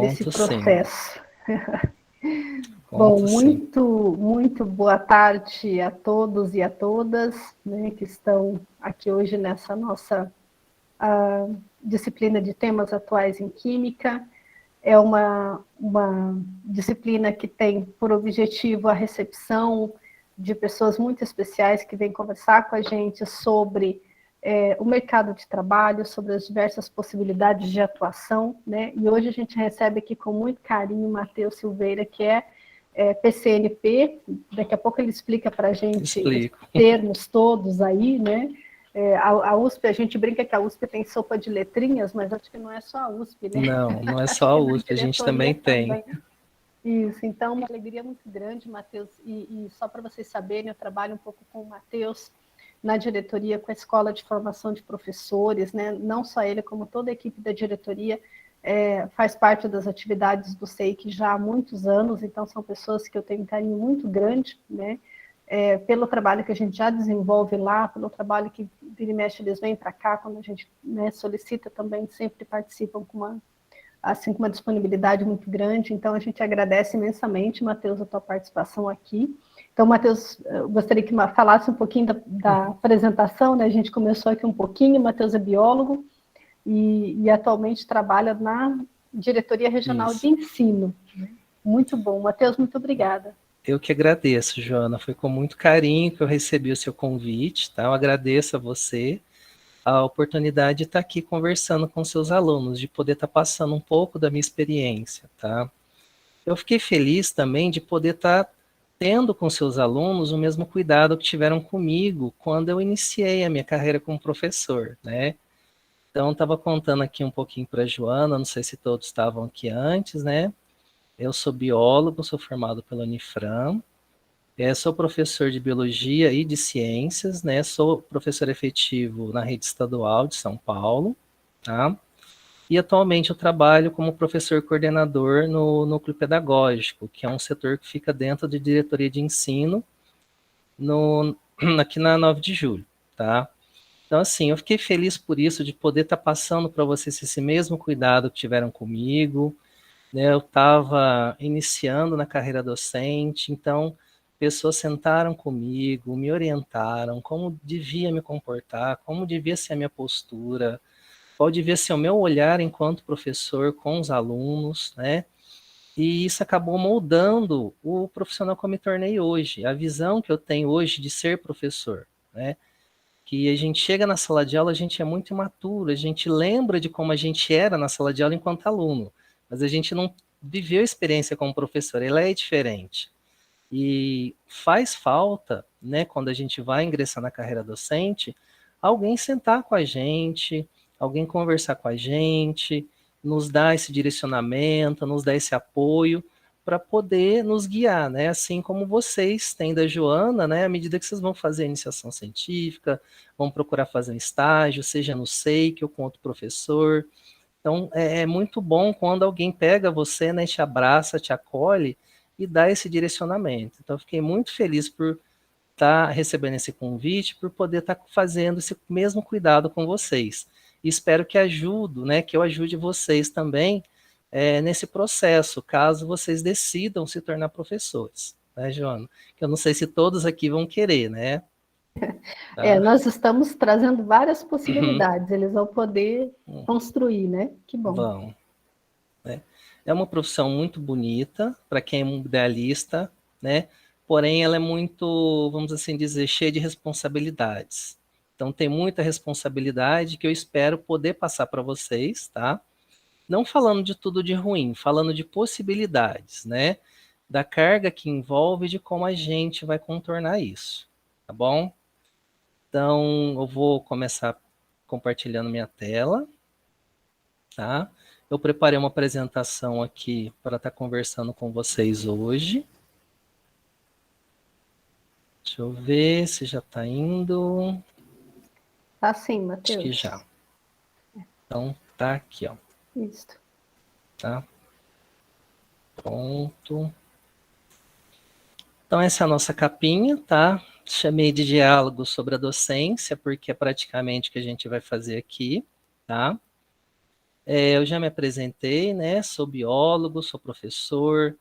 desse Conto sim. processo. Bom, Conto sim. muito boa tarde a todos e a todas, né, que estão aqui hoje nessa nossa disciplina de temas atuais em Química. É uma disciplina que tem por objetivo a recepção de pessoas muito especiais que vêm conversar com a gente sobre o mercado de trabalho, sobre as diversas possibilidades de atuação, né? E hoje a gente recebe aqui com muito carinho o Matheus Silveira, que é PCNP, daqui a pouco ele explica para a gente os termos todos aí, né? A USP, a gente brinca que a USP tem sopa de letrinhas, mas acho que não é só a USP, né? Não é só a USP, a gente também tem. Isso, então uma alegria muito grande, Matheus, e só para vocês saberem, eu trabalho um pouco com o Matheus na diretoria, com a Escola de Formação de Professores, né? Não só ele, como toda a equipe da diretoria, faz parte das atividades do SEIC já há muitos anos, então são pessoas que eu tenho um carinho muito grande, né? Pelo trabalho que a gente já desenvolve lá, pelo trabalho que vira e mexe eles vêm para cá, quando a gente, né, solicita também, sempre participam com uma disponibilidade muito grande, então a gente agradece imensamente, Matheus, a tua participação aqui. Então, Matheus, eu gostaria que falasse um pouquinho da apresentação, né? A gente começou aqui um pouquinho, Matheus é biólogo, e atualmente trabalha na Diretoria Regional de Ensino. Muito bom. Matheus, muito obrigada. Eu que agradeço, Joana. Foi com muito carinho que eu recebi o seu convite, tá? Eu agradeço a você a oportunidade de estar aqui conversando com seus alunos, de poder estar passando um pouco da minha experiência, tá? Eu fiquei feliz também de poder estar tendo com seus alunos o mesmo cuidado que tiveram comigo quando eu iniciei a minha carreira como professor, né? Então, estava contando aqui um pouquinho para a Joana, não sei se todos estavam aqui antes, né? Eu sou biólogo, sou formado pela Unifram, sou professor de biologia e de ciências, né? Sou professor efetivo na rede estadual de São Paulo, tá? E atualmente eu trabalho como professor coordenador no núcleo pedagógico, que é um setor que fica dentro de diretoria de ensino aqui na 9 de julho, tá? Então, assim, eu fiquei feliz por isso, de poder estar passando para vocês esse mesmo cuidado que tiveram comigo, né? Eu estava iniciando na carreira docente, então pessoas sentaram comigo, me orientaram como devia me comportar, como devia ser a minha postura, qual devia ser o meu olhar enquanto professor com os alunos, né? E isso acabou moldando o profissional que eu me tornei hoje, a visão que eu tenho hoje de ser professor, né? Que a gente chega na sala de aula, a gente é muito imaturo, a gente lembra de como a gente era na sala de aula enquanto aluno, mas a gente não viveu a experiência como professor, ela é diferente. E faz falta, né, quando a gente vai ingressar na carreira docente, alguém sentar com a gente, alguém conversar com a gente, nos dar esse direcionamento, nos dar esse apoio para poder nos guiar, né? Assim como vocês têm da Joana, né? À medida que vocês vão fazer a iniciação científica, vão procurar fazer um estágio, seja no SEIC ou com outro professor. Então, é muito bom quando alguém pega você, né, te abraça, te acolhe e dá esse direcionamento. Então, eu fiquei muito feliz por estar recebendo esse convite, por poder estar fazendo esse mesmo cuidado com vocês. E espero que né, que eu ajude vocês também nesse processo, caso vocês decidam se tornar professores, né, Joana? Que eu não sei se todos aqui vão querer, né? Tá? Nós estamos trazendo várias possibilidades, eles vão poder construir, né? Que bom. Vão. Né? É uma profissão muito bonita para quem é um idealista, né? Porém, ela é muito, vamos assim dizer, cheia de responsabilidades. Então, tem muita responsabilidade que eu espero poder passar para vocês, tá? Não falando de tudo de ruim, falando de possibilidades, né? Da carga que envolve e de como a gente vai contornar isso, tá bom? Então, eu vou começar compartilhando minha tela, tá? Eu preparei uma apresentação aqui para estar conversando com vocês hoje. Deixa eu ver se já está indo. Tá sim, Acho que Matheus. já. Então, tá aqui, ó. Isso. Tá? Pronto. Então, essa é a nossa capinha, tá? Chamei de diálogo sobre a docência, porque é praticamente o que a gente vai fazer aqui, tá? Eu já me apresentei, né? Sou biólogo, sou professor,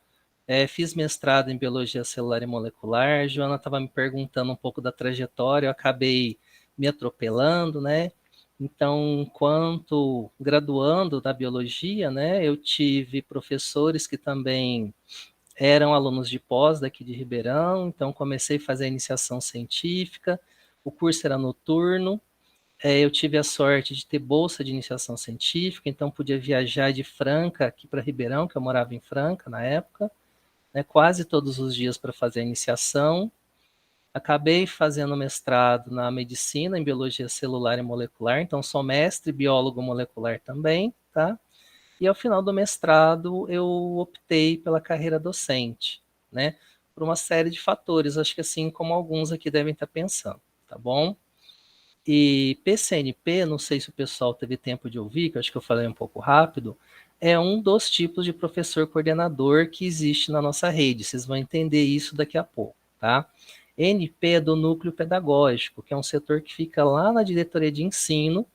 fiz mestrado em biologia celular e molecular. A Joana estava me perguntando um pouco da trajetória, eu acabei me atropelando, né? Então, enquanto graduando da biologia, né, eu tive professores que também eram alunos de pós daqui de Ribeirão, então comecei a fazer a iniciação científica, o curso era noturno, eu tive a sorte de ter bolsa de iniciação científica, então podia viajar de Franca aqui para Ribeirão, que eu morava em Franca na época, né, quase todos os dias para fazer a iniciação. Acabei fazendo mestrado na medicina, em biologia celular e molecular, então sou mestre biólogo molecular também, tá? E ao final do mestrado eu optei pela carreira docente, né? Por uma série de fatores, acho que assim como alguns aqui devem estar pensando, tá bom? E PCNP, não sei se o pessoal teve tempo de ouvir, que eu acho que eu falei um pouco rápido, é um dos tipos de professor coordenador que existe na nossa rede. Vocês vão entender isso daqui a pouco, tá? NP é do núcleo pedagógico, que é um setor que fica lá na diretoria de ensino,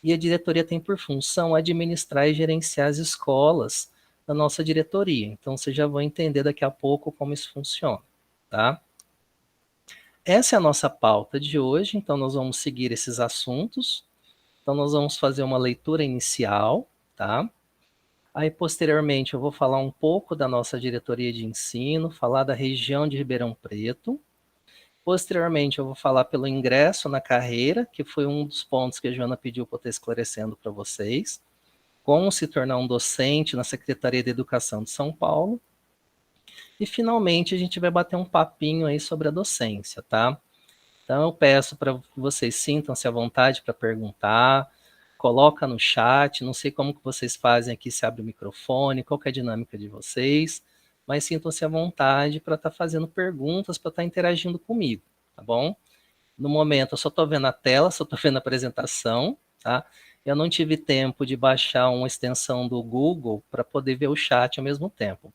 e a diretoria tem por função administrar e gerenciar as escolas da nossa diretoria. Então, vocês já vão entender daqui a pouco como isso funciona, tá? Essa é a nossa pauta de hoje, então nós vamos seguir esses assuntos. Então nós vamos fazer uma leitura inicial, tá? Aí posteriormente eu vou falar um pouco da nossa diretoria de ensino, falar da região de Ribeirão Preto. Posteriormente eu vou falar pelo ingresso na carreira, que foi um dos pontos que a Joana pediu para eu estar esclarecendo para vocês. Como se tornar um docente na Secretaria de Educação de São Paulo. E finalmente a gente vai bater um papinho aí sobre a docência, tá? Então eu peço para que vocês sintam-se à vontade para perguntar, coloca no chat, não sei como que vocês fazem aqui, se abre o microfone, qual que é a dinâmica de vocês, mas sintam-se à vontade para estar fazendo perguntas, para estar interagindo comigo, tá bom? No momento eu só estou vendo a tela, só estou vendo a apresentação, tá? Eu não tive tempo de baixar uma extensão do Google para poder ver o chat ao mesmo tempo.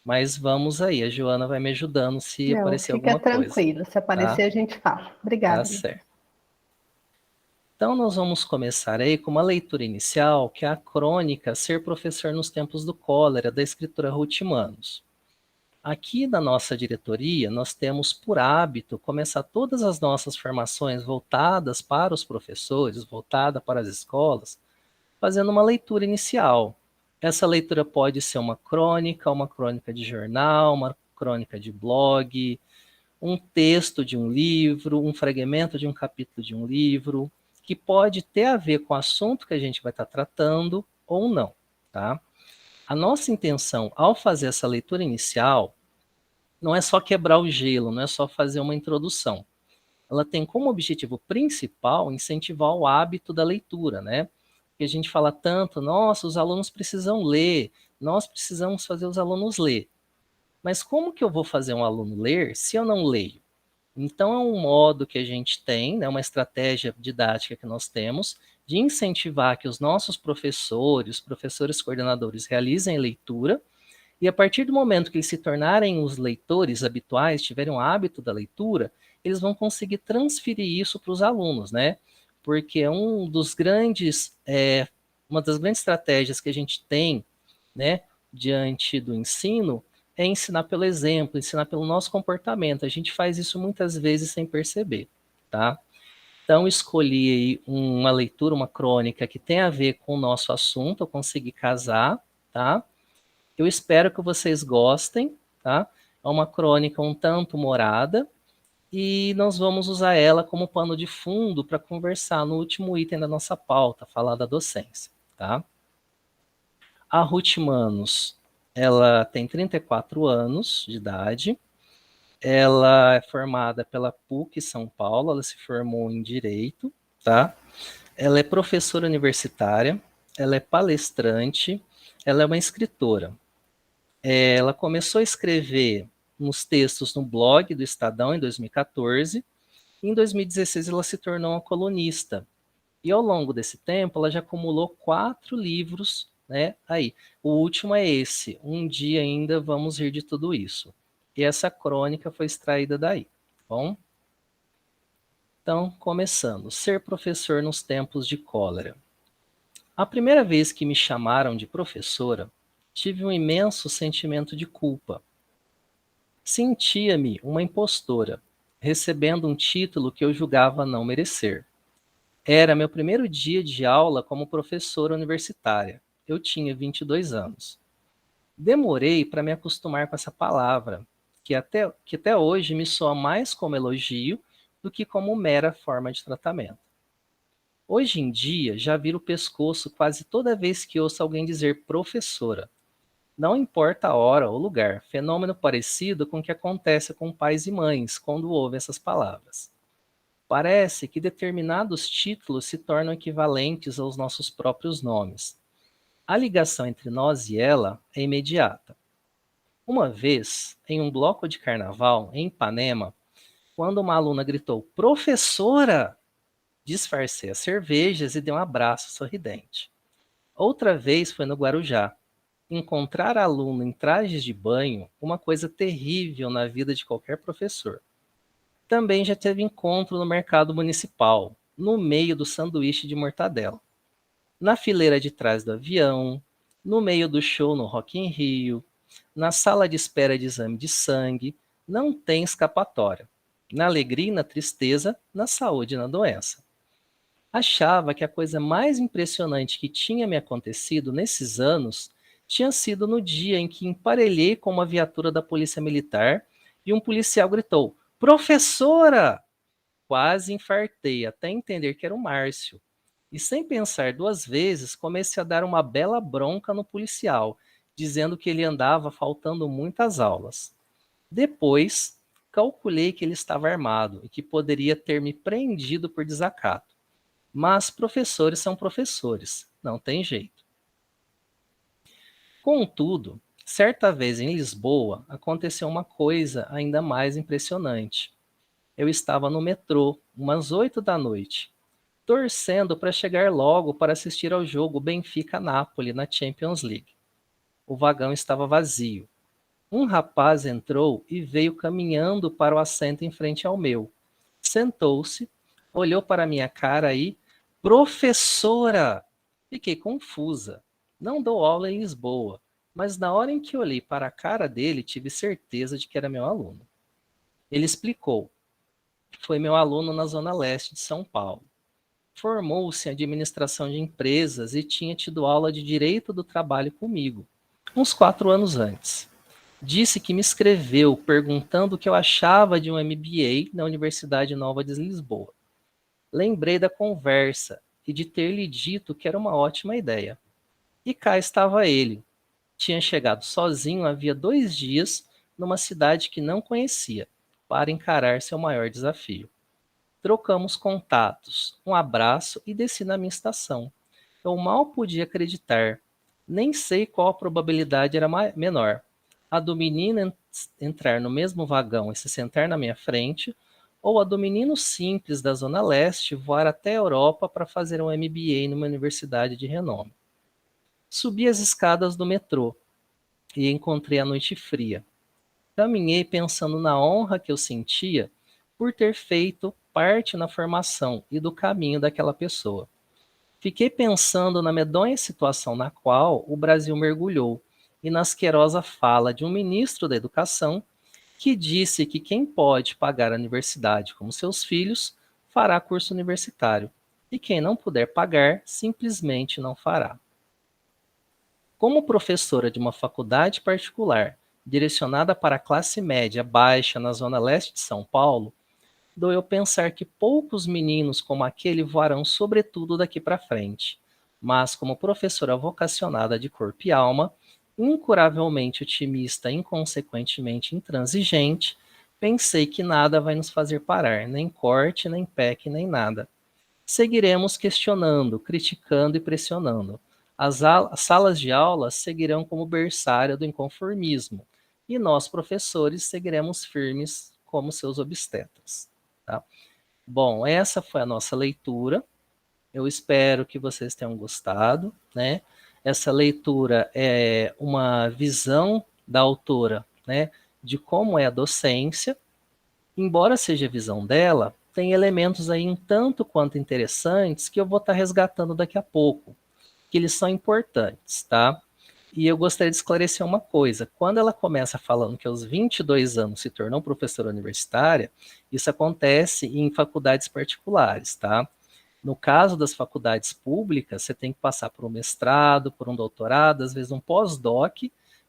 Mas vamos aí, a Joana vai me ajudando se Não, aparecer fica alguma coisa, tranquilo. Se aparecer, tá? a gente fala. Tá Obrigada. certo. Então, nós vamos começar aí com uma leitura inicial, que é a crônica Ser Professor nos Tempos do Cólera, da escritora Ruth Manos. Aqui na nossa diretoria, nós temos por hábito começar todas as nossas formações voltadas para os professores, voltada para as escolas, fazendo uma leitura inicial. Essa leitura pode ser uma crônica de jornal, uma crônica de blog, um texto de um livro, um fragmento de um capítulo de um livro, que pode ter a ver com o assunto que a gente vai estar tratando ou não, tá? A nossa intenção ao fazer essa leitura inicial não é só quebrar o gelo, não é só fazer uma introdução. Ela tem como objetivo principal incentivar o hábito da leitura, né? Porque a gente fala tanto, nossa, os alunos precisam ler, nós precisamos fazer os alunos ler. Mas como que eu vou fazer um aluno ler se eu não leio? Então, é um modo que a gente tem, né, uma estratégia didática que nós temos, de incentivar que os nossos professores, professores coordenadores, realizem a leitura, e a partir do momento que eles se tornarem os leitores habituais, tiverem o hábito da leitura, eles vão conseguir transferir isso para os alunos, né? Porque uma das grandes estratégias que a gente tem, né, diante do ensino, é ensinar pelo exemplo, ensinar pelo nosso comportamento. A gente faz isso muitas vezes sem perceber, tá? Então, escolhi uma leitura, uma crônica que tem a ver com o nosso assunto, eu consegui casar, tá? Eu espero que vocês gostem, tá? É uma crônica um tanto humorada e nós vamos usar ela como pano de fundo para conversar no último item da nossa pauta, falar da docência, tá? A Ruth Manos, ela tem 34 anos de idade, ela é formada pela PUC São Paulo, ela se formou em Direito, tá? Ela é professora universitária, ela é palestrante, ela é uma escritora. Ela começou a escrever uns textos no blog do Estadão em 2014, e em 2016 ela se tornou uma colunista. E ao longo desse tempo, ela já acumulou 4 livros, né? Aí, o último é esse, Um Dia Ainda Vamos Rir de Tudo Isso. E essa crônica foi extraída daí, tá bom? Então, começando. Ser professor nos tempos de cólera. A primeira vez que me chamaram de professora, tive um imenso sentimento de culpa. Sentia-me uma impostora, recebendo um título que eu julgava não merecer. Era meu primeiro dia de aula como professora universitária. Eu tinha 22 anos. Demorei para me acostumar com essa palavra, que até hoje me soa mais como elogio do que como mera forma de tratamento. Hoje em dia, já viro o pescoço quase toda vez que ouço alguém dizer professora. Não importa a hora ou lugar, fenômeno parecido com o que acontece com pais e mães quando ouvem essas palavras. Parece que determinados títulos se tornam equivalentes aos nossos próprios nomes. A ligação entre nós e ela é imediata. Uma vez, em um bloco de carnaval em Ipanema, quando uma aluna gritou "Professora!", disfarcei as cervejas e dei um abraço sorridente. Outra vez foi no Guarujá. Encontrar aluno em trajes de banho, uma coisa terrível na vida de qualquer professor. Também já teve encontro no mercado municipal, no meio do sanduíche de mortadela. Na fileira de trás do avião, no meio do show no Rock in Rio, na sala de espera de exame de sangue, não tem escapatória. Na alegria e na tristeza, na saúde e na doença. Achava que a coisa mais impressionante que tinha me acontecido nesses anos tinha sido no dia em que emparelhei com uma viatura da Polícia Militar e um policial gritou: "Professora!". Quase infartei até entender que era o Márcio. E sem pensar duas vezes, comecei a dar uma bela bronca no policial, dizendo que ele andava faltando muitas aulas. Depois, calculei que ele estava armado e que poderia ter me prendido por desacato. Mas professores são professores, não tem jeito. Contudo, certa vez em Lisboa, aconteceu uma coisa ainda mais impressionante. Eu estava no metrô, umas 8 da noite, torcendo para chegar logo para assistir ao jogo Benfica-Napoli na Champions League. O vagão estava vazio. Um rapaz entrou e veio caminhando para o assento em frente ao meu. Sentou-se, olhou para minha cara e... "Professora!". Fiquei confusa. Não dou aula em Lisboa, mas na hora em que olhei para a cara dele, tive certeza de que era meu aluno. Ele explicou. Foi meu aluno na Zona Leste de São Paulo. Formou-se em administração de empresas e tinha tido aula de direito do trabalho comigo, uns 4 anos antes. Disse que me escreveu perguntando o que eu achava de um MBA na Universidade Nova de Lisboa. Lembrei da conversa e de ter lhe dito que era uma ótima ideia. E cá estava ele. Tinha chegado sozinho havia 2 dias numa cidade que não conhecia, para encarar seu maior desafio. Trocamos contatos, um abraço e desci na minha estação. Eu mal podia acreditar. Nem sei qual a probabilidade era menor. A do menino entrar no mesmo vagão e se sentar na minha frente, ou a do menino simples da Zona Leste voar até a Europa para fazer um MBA numa universidade de renome. Subi as escadas do metrô e encontrei a noite fria. Caminhei pensando na honra que eu sentia por ter feito parte na formação e do caminho daquela pessoa. Fiquei pensando na medonha situação na qual o Brasil mergulhou e na asquerosa fala de um ministro da Educação que disse que quem pode pagar a universidade como seus filhos fará curso universitário e quem não puder pagar simplesmente não fará. Como professora de uma faculdade particular direcionada para a classe média baixa na zona leste de São Paulo, doeu pensar que poucos meninos como aquele voarão sobretudo daqui para frente. Mas como professora vocacionada de corpo e alma, incuravelmente otimista e inconsequentemente intransigente, pensei que nada vai nos fazer parar, nem corte, nem PEC, nem nada. Seguiremos questionando, criticando e pressionando. As salas de aula seguirão como berçário do inconformismo, e nós, professores, seguiremos firmes como seus obstetras. Tá? Bom, essa foi a nossa leitura. Eu espero que vocês tenham gostado, né? Essa leitura é uma visão da autora, né, de como é a docência. Embora seja a visão dela, tem elementos aí um tanto quanto interessantes que eu vou estar resgatando daqui a pouco, que eles são importantes, tá? E eu gostaria de esclarecer uma coisa. Quando ela começa falando que aos 22 anos se tornou professora universitária, isso acontece em faculdades particulares, tá? No caso das faculdades públicas, você tem que passar por um mestrado, por um doutorado, às vezes um pós-doc,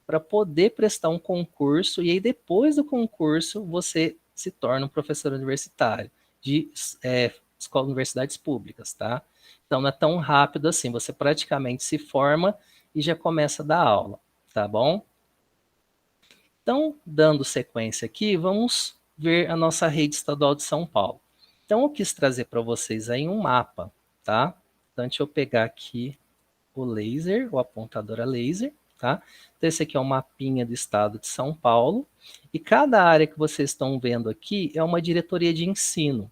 para poder prestar um concurso, e aí depois do concurso você se torna um professor universitário de universidades públicas, tá? Então não é tão rápido assim, você praticamente se forma e já começa a dar aula, tá bom? Então, dando sequência aqui, vamos ver a nossa rede estadual de São Paulo. Então, eu quis trazer para vocês aí um mapa, tá? Então, deixa eu pegar aqui o laser, o apontador a laser, tá? Então, esse aqui é um mapinha do estado de São Paulo, e cada área que vocês estão vendo aqui é uma diretoria de ensino.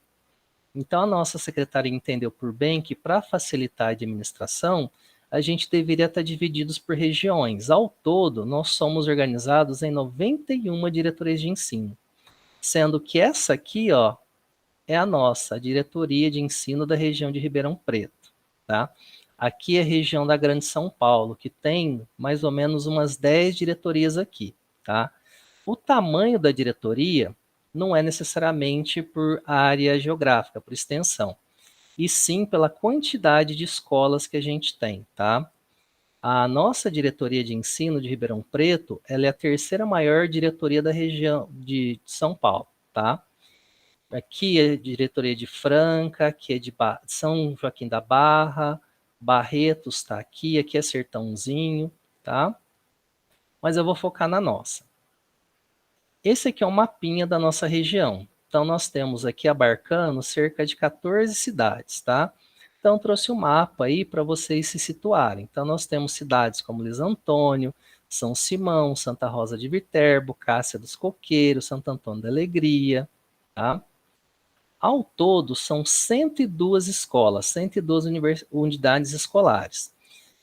Então, a nossa secretaria entendeu por bem que, para facilitar a administração, a gente deveria estar divididos por regiões. Ao todo, nós somos organizados em 91 diretorias de ensino, sendo que essa aqui, ó, é a nossa, a diretoria de ensino da região de Ribeirão Preto, tá? Aqui é a região da Grande São Paulo, que tem mais ou menos umas 10 diretorias aqui, tá? O tamanho da diretoria não é necessariamente por área geográfica, por extensão, e sim pela quantidade de escolas que a gente tem, tá? A nossa diretoria de ensino de Ribeirão Preto, ela é a terceira maior diretoria da região de São Paulo, tá? Aqui é a diretoria de Franca, aqui é de São Joaquim da Barra, Barretos está aqui, aqui é Sertãozinho, tá? Mas eu vou focar na nossa. Esse aqui é um mapinha da nossa região. Então, nós temos aqui abarcando cerca de 14 cidades, tá? Então, trouxe um mapa aí para vocês se situarem. Então, nós temos cidades como Luiz Antônio, São Simão, Santa Rosa de Viterbo, Cássia dos Coqueiros, Santo Antônio da Alegria, tá? Ao todo, são 102 escolas, 102 unidades escolares.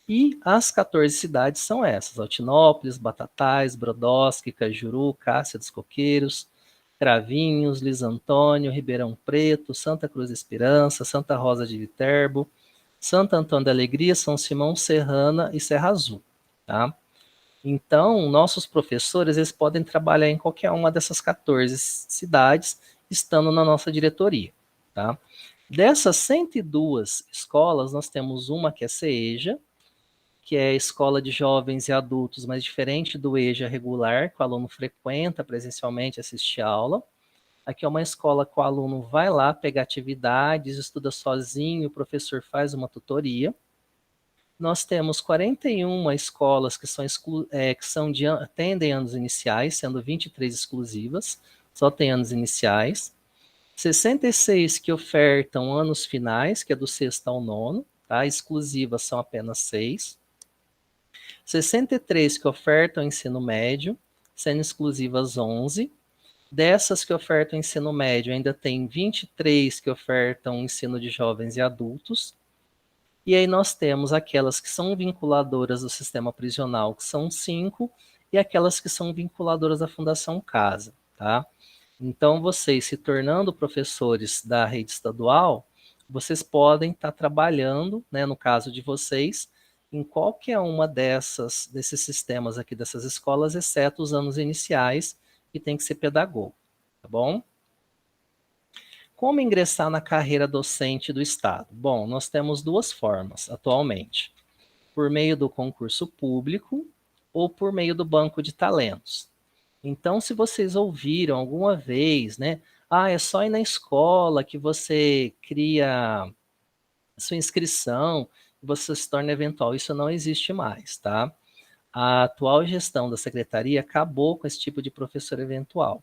E as 14 cidades são essas: Altinópolis, Batatais, Brodowski, Cajuru, Cássia dos Coqueiros, Cravinhos, Luiz Antônio, Ribeirão Preto, Santa Cruz de Esperança, Santa Rosa de Viterbo, Santo Antônio da Alegria, São Simão, Serrana e Serra Azul, tá? Então, nossos professores, eles podem trabalhar em qualquer uma dessas 14 cidades, estando na nossa diretoria, tá? Dessas 102 escolas, nós temos uma que é CEJA, que é a escola de jovens e adultos, mas diferente do EJA regular, que o aluno frequenta presencialmente, assiste aula. Aqui é uma escola que o aluno vai lá pegar atividades, estuda sozinho, o professor faz uma tutoria. Nós temos 41 escolas que atendem anos iniciais, sendo 23 exclusivas, só tem anos iniciais. 66 que ofertam anos finais, que é do sexto ao nono, tá? Exclusivas são apenas 6. 63 que ofertam ensino médio, sendo exclusivas 11. Dessas que ofertam ensino médio, ainda tem 23 que ofertam ensino de jovens e adultos. E aí nós temos aquelas que são vinculadoras do sistema prisional, que são 5, e aquelas que são vinculadoras da Fundação Casa, tá? Então, vocês se tornando professores da rede estadual, vocês podem estar trabalhando, né, no caso de vocês, em qualquer uma desses sistemas aqui, dessas escolas, exceto os anos iniciais, que tem que ser pedagogo, tá bom? Como ingressar na carreira docente do Estado? Bom, nós temos duas formas atualmente: por meio do concurso público ou por meio do banco de talentos. Então, se vocês ouviram alguma vez, né? É só ir na escola que você cria a sua inscrição, você se torna eventual. Isso não existe mais, tá? A atual gestão da secretaria acabou com esse tipo de professor eventual.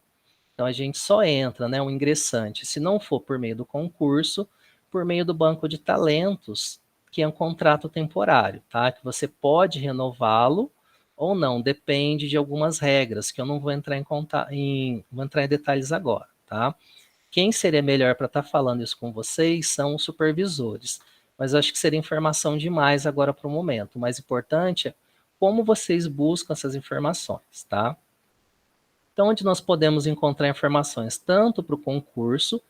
Então, a gente só entra, né, um ingressante, se não for por meio do concurso, por meio do banco de talentos, que é um contrato temporário, tá? Que você pode renová-lo ou não, depende de algumas regras, que eu não vou entrar vou entrar em detalhes agora, tá? Quem seria melhor para estar falando isso com vocês são os supervisores, mas eu acho que seria informação demais agora para o momento. O mais importante é como vocês buscam essas informações, tá? Então, onde nós podemos encontrar informações tanto para o concurso,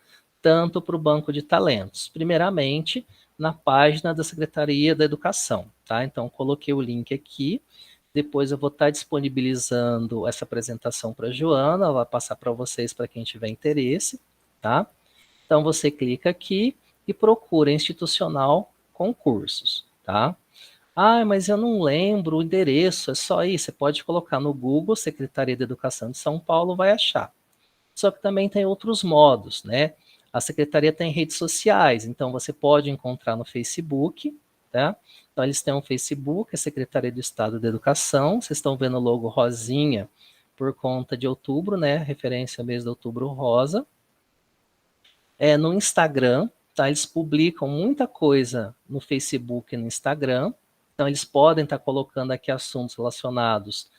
tanto para o banco de talentos? Primeiramente, na página da Secretaria da Educação, tá? Então, coloquei o link aqui, depois eu vou estar disponibilizando essa apresentação para a Joana, ela vai passar para vocês, para quem tiver interesse, tá? Então, você clica aqui e procura institucional concursos, tá? Ah, mas eu não lembro o endereço, é só isso. Você pode colocar no Google, Secretaria de Educação de São Paulo, vai achar. Só que também tem outros modos, né? A secretaria tem redes sociais, então você pode encontrar no Facebook, tá? Então eles têm um Facebook, a Secretaria do Estado de Educação, vocês estão vendo o logo rosinha por conta de outubro, né? Referência ao mês de outubro rosa. No Instagram, tá? Eles publicam muita coisa no Facebook e no Instagram, então eles podem estar colocando aqui assuntos relacionados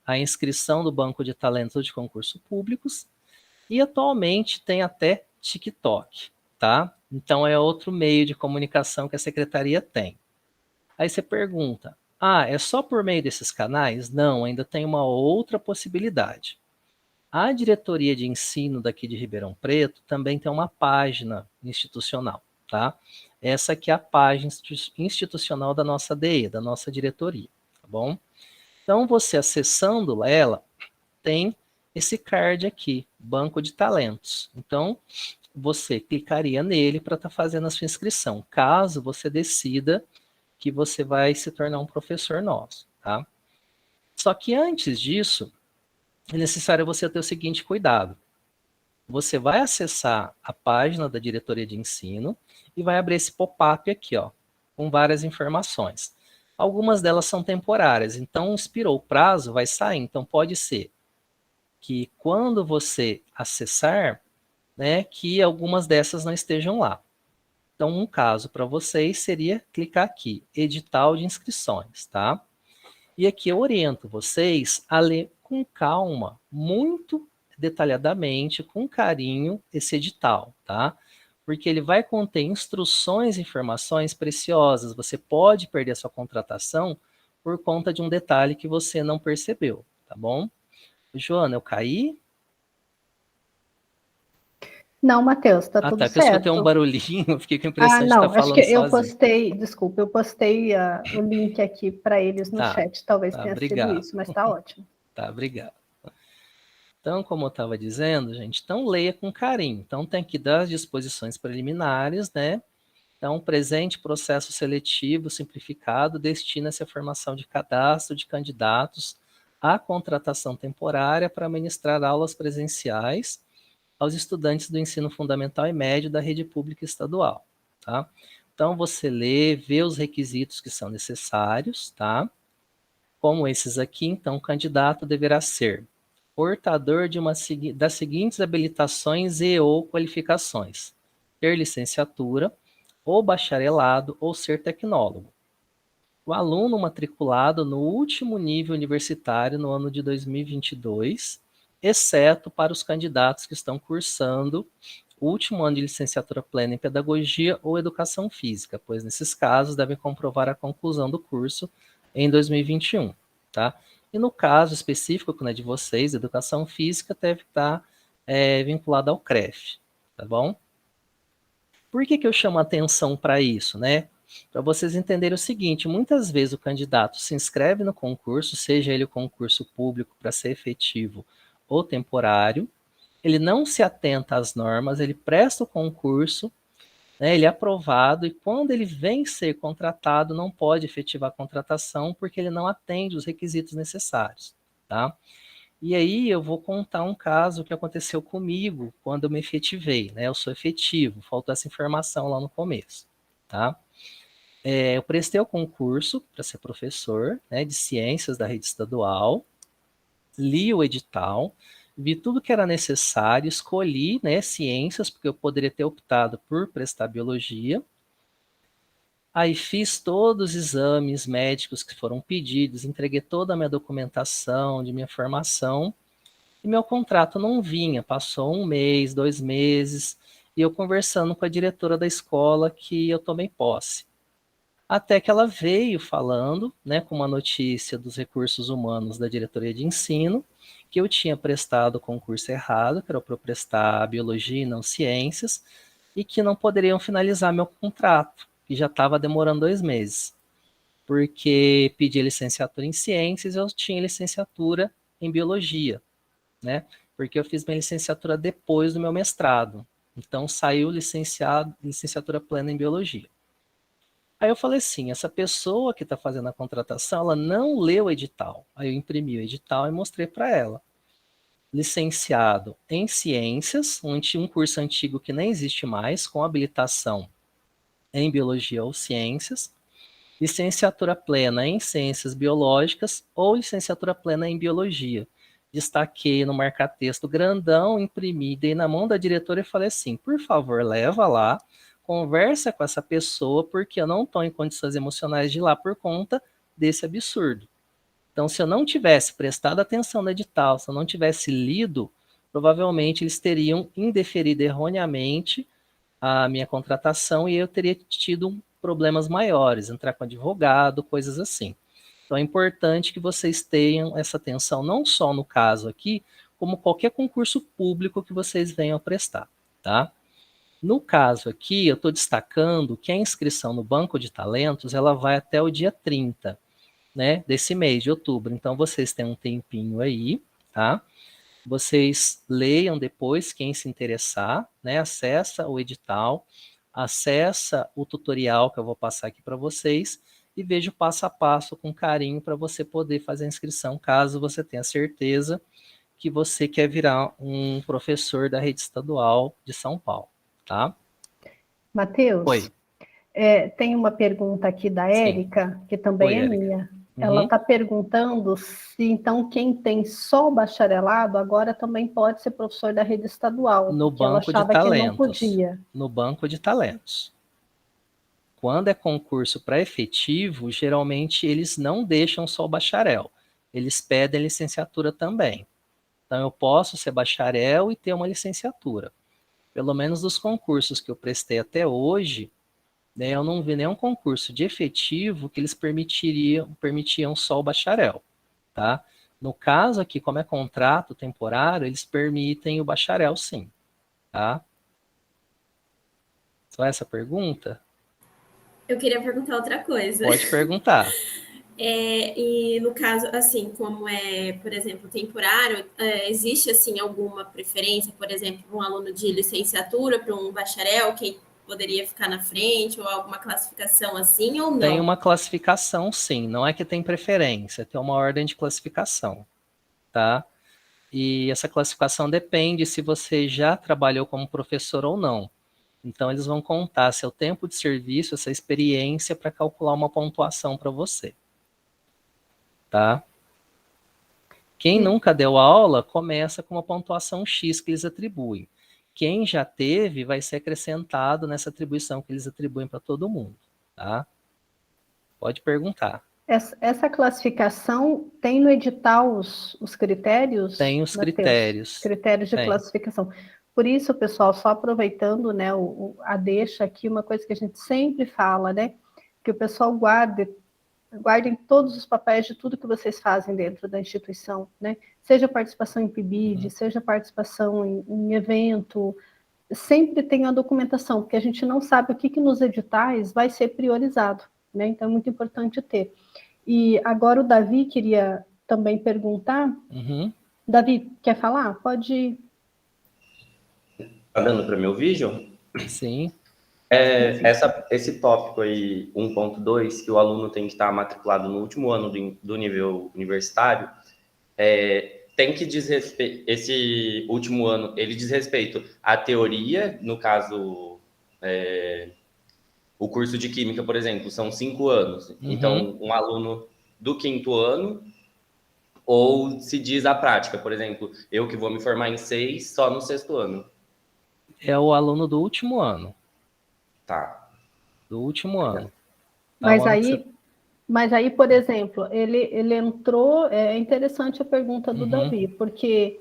à inscrição do banco de talentos de concursos públicos, e atualmente tem até TikTok, tá? Então é outro meio de comunicação que a secretaria tem. Aí você pergunta, é só por meio desses canais? Não, ainda tem uma outra possibilidade. A diretoria de ensino daqui de Ribeirão Preto também tem uma página institucional, tá? Essa aqui é a página institucional da nossa DE, da nossa diretoria, tá bom? Então, você acessando ela, tem esse card aqui, Banco de Talentos. Então, você clicaria nele para estar fazendo a sua inscrição, caso você decida que você vai se tornar um professor nosso, tá? Só que antes disso, é necessário você ter o seguinte cuidado. Você vai acessar a página da diretoria de ensino e vai abrir esse pop-up aqui, ó, com várias informações. Algumas delas são temporárias, então expirou o prazo, vai sair. Então pode ser que quando você acessar, né, que algumas dessas não estejam lá. Então, um caso para vocês seria clicar aqui, edital de inscrições, tá? E aqui eu oriento vocês a ler com calma, muito detalhadamente, com carinho, esse edital, tá? Porque ele vai conter instruções e informações preciosas. Você pode perder a sua contratação por conta de um detalhe que você não percebeu, tá bom? Joana, eu caí? Não, Matheus, tá tudo Tá, que eu escutei um certo. barulhinho, fiquei com a impressão de estar Não, acho que falando eu sozinho. postei, desculpa, eu postei o link aqui para eles no Tá, chat, talvez tenha sido obrigado. isso, mas tá ótimo. Tá, obrigado. Então, como eu estava dizendo, gente, então leia com carinho. Então, tem que dar as disposições preliminares, né? Então, presente processo seletivo simplificado destina-se à formação de cadastro de candidatos à contratação temporária para ministrar aulas presenciais aos estudantes do ensino fundamental e médio da rede pública estadual, tá? Então, você lê, vê os requisitos que são necessários, tá? Como esses aqui, então, o candidato deverá ser portador de das seguintes habilitações e ou qualificações: ter licenciatura, ou bacharelado, ou ser tecnólogo. O aluno matriculado no último nível universitário no ano de 2022, exceto para os candidatos que estão cursando o último ano de licenciatura plena em pedagogia ou educação física, pois nesses casos devem comprovar a conclusão do curso em 2021, tá? E no caso específico, né, de vocês, educação física deve estar vinculada ao CREF, tá bom? Por que eu chamo a atenção para isso, né? Para vocês entenderem o seguinte, muitas vezes o candidato se inscreve no concurso, seja ele o concurso público para ser efetivo ou temporário, ele não se atenta às normas, ele presta o concurso, né, ele é aprovado, e quando ele vem ser contratado, não pode efetivar a contratação porque ele não atende os requisitos necessários, tá? E aí eu vou contar um caso que aconteceu comigo quando eu me efetivei, né? Eu sou efetivo, faltou essa informação lá no começo, tá? Eu prestei o concurso para ser professor, né, de ciências da rede estadual, li o edital, vi tudo que era necessário, escolhi, né, ciências, porque eu poderia ter optado por prestar biologia. Aí fiz todos os exames médicos que foram pedidos, entreguei toda a minha documentação de minha formação, e meu contrato não vinha. Passou um mês, 2 meses, e eu conversando com a diretora da escola que eu tomei posse. Até que ela veio falando, né, com uma notícia dos recursos humanos da diretoria de ensino, que eu tinha prestado o concurso errado, que era para eu prestar biologia e não ciências, e que não poderiam finalizar meu contrato. que já estava demorando 2 meses, porque pedi licenciatura em ciências, eu tinha licenciatura em biologia, né? Porque eu fiz minha licenciatura depois do meu mestrado. Então saiu licenciatura plena em biologia. Aí eu falei assim, essa pessoa que está fazendo a contratação, ela não leu o edital. Aí eu imprimi o edital e mostrei para ela. Licenciado em ciências, um curso antigo que nem existe mais, com habilitação em biologia ou ciências, licenciatura plena em ciências biológicas ou licenciatura plena em biologia. Destaquei no marca-texto grandão, imprimi, dei na mão da diretora e falei assim, por favor, leva lá, conversa com essa pessoa, porque eu não estou em condições emocionais de ir lá por conta desse absurdo. Então, se eu não tivesse prestado atenção no edital, se eu não tivesse lido, provavelmente eles teriam indeferido erroneamente a minha contratação e eu teria tido problemas maiores, entrar com advogado, coisas assim. Então é importante que vocês tenham essa atenção, não só no caso aqui, como qualquer concurso público que vocês venham a prestar, tá? No caso aqui, eu estou destacando que a inscrição no Banco de Talentos, ela vai até o dia 30, né, desse mês de outubro. Então vocês têm um tempinho aí, tá? Vocês leiam depois, quem se interessar, né? Acessa o edital, acessa o tutorial que eu vou passar aqui para vocês e veja o passo a passo com carinho para você poder fazer a inscrição, caso você tenha certeza que você quer virar um professor da rede estadual de São Paulo, tá? Matheus, tem uma pergunta aqui da Sim. Érica, que também Oi, é Érica. minha. Ela está perguntando se, então, quem tem só o bacharelado agora também pode ser professor da rede estadual, No porque ela banco de achava que não talentos. podia. No banco de talentos. Quando é concurso para efetivo, geralmente eles não deixam só o bacharel. Eles pedem licenciatura também. Então eu posso ser bacharel e ter uma licenciatura. Pelo menos dos concursos que eu prestei até hoje, né, eu não vi nenhum concurso de efetivo que eles permitiam só o bacharel, tá? No caso aqui, como é contrato temporário, eles permitem o bacharel sim, tá? Só essa pergunta? Eu queria perguntar outra coisa. Pode perguntar. E no caso, assim, como por exemplo, temporário, existe, assim, alguma preferência, por exemplo, um aluno de licenciatura para um bacharel, quem poderia ficar na frente, ou alguma classificação assim, ou não? Tem uma classificação, sim. Não é que tem preferência, tem uma ordem de classificação, tá? E essa classificação depende se você já trabalhou como professor ou não. Então, eles vão contar seu tempo de serviço, essa experiência, para calcular uma pontuação para você. Tá? Quem nunca deu aula, começa com uma pontuação X que eles atribuem. Quem já teve, vai ser acrescentado nessa atribuição que eles atribuem para todo mundo. Tá? Pode perguntar. Essa classificação tem no edital os critérios? Tem os critérios. Critérios de classificação. Por isso, pessoal, só aproveitando, né, a deixa aqui, uma coisa que a gente sempre fala, né, que o pessoal guardem todos os papéis de tudo que vocês fazem dentro da instituição, né, seja participação em PIBID, seja participação em evento, sempre tem a documentação, porque a gente não sabe o que nos editais vai ser priorizado, né, então é muito importante ter. E agora o Davi queria também perguntar. Davi, quer falar? Pode. Tá dando para me ouvir, João? Sim. Esse tópico aí, 1.2, que o aluno tem que estar matriculado no último ano do nível universitário, tem que esse último ano, ele diz respeito à teoria, no caso, o curso de Química, por exemplo, são 5 anos. Então, um aluno do 5º ano, ou se diz a prática, por exemplo, eu que vou me formar em 6, só no 6º ano. É o aluno do último ano. Tá. Do último ano. Mas aí, por exemplo, ele entrou, é interessante a pergunta do Davi, porque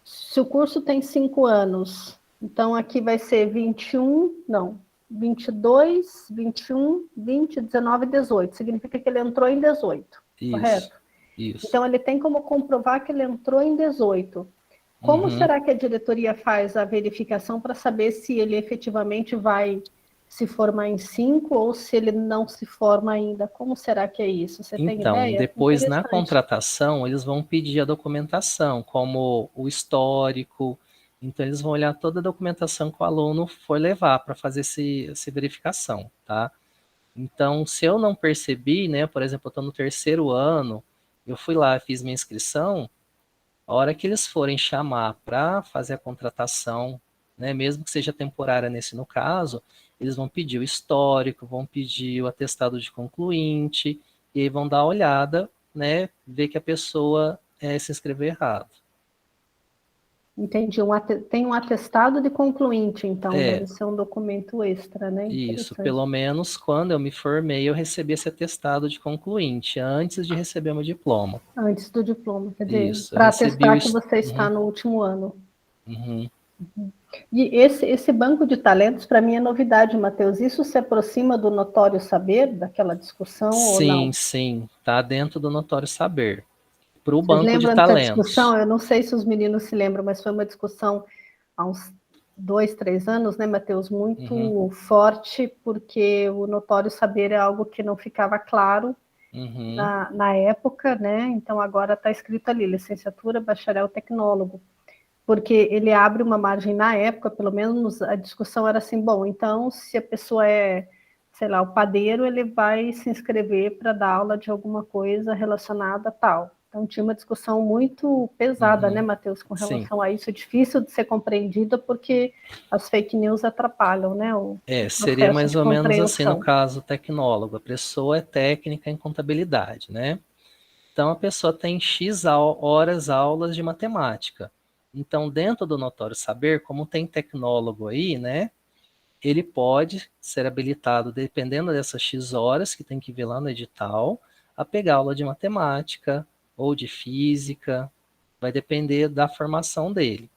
se o curso tem 5 anos, então aqui vai ser 22, 21, 20, 19 e 18. Significa que ele entrou em 18, correto? Isso. Então ele tem como comprovar que ele entrou em 18. Como será que a diretoria faz a verificação para saber se ele efetivamente vai se formar em 5 ou se ele não se forma ainda? Como será que é isso? Você tem Então, ideia? depois na Interessante. contratação, eles vão pedir a documentação, como o histórico. Então, eles vão olhar toda a documentação que o aluno for levar para fazer essa verificação, tá? Então, se eu não percebi, né, por exemplo, eu estou no 3º ano, eu fui lá, fiz minha inscrição, a hora que eles forem chamar para fazer a contratação, né, mesmo que seja temporária nesse no caso, eles vão pedir o histórico, vão pedir o atestado de concluinte, e aí vão dar uma olhada, né, ver que a pessoa se inscreveu errado. Entendi. Tem um atestado de concluinte, então, É, deve ser um documento extra, né? isso, Interessante. pelo menos quando eu me formei, eu recebi esse atestado de concluinte, antes de receber o meu diploma. Antes do diploma, quer dizer, Isso, eu para recebi atestar que você está no último ano. E esse banco de talentos, para mim, é novidade, Matheus. Isso se aproxima do notório saber, daquela discussão, ou não? Sim, tá dentro do notório saber. Para o Vocês banco de lembram dessa discussão? talentos. Eu não sei se os meninos se lembram, mas foi uma discussão há uns 2, 3 anos, né, Matheus? Muito forte, porque o notório saber é algo que não ficava claro na época, né? Então agora está escrito ali, licenciatura, bacharel, tecnólogo. Porque ele abre uma margem na época, pelo menos a discussão era assim, bom, então se a pessoa é, sei lá, o padeiro, ele vai se inscrever para dar aula de alguma coisa relacionada a tal. Então tinha uma discussão muito pesada, né, Matheus, com relação a isso, é difícil de ser compreendida porque as fake news atrapalham, né, o Seria processo mais de ou menos assim no compreensão. caso tecnólogo. A pessoa é técnica em contabilidade, né? Então a pessoa tem X horas aulas de matemática. Então, dentro do notório saber, como tem tecnólogo aí, né? Ele pode ser habilitado, dependendo dessas X horas, que tem que ver lá no edital, a pegar aula de matemática ou de física, vai depender da formação dele.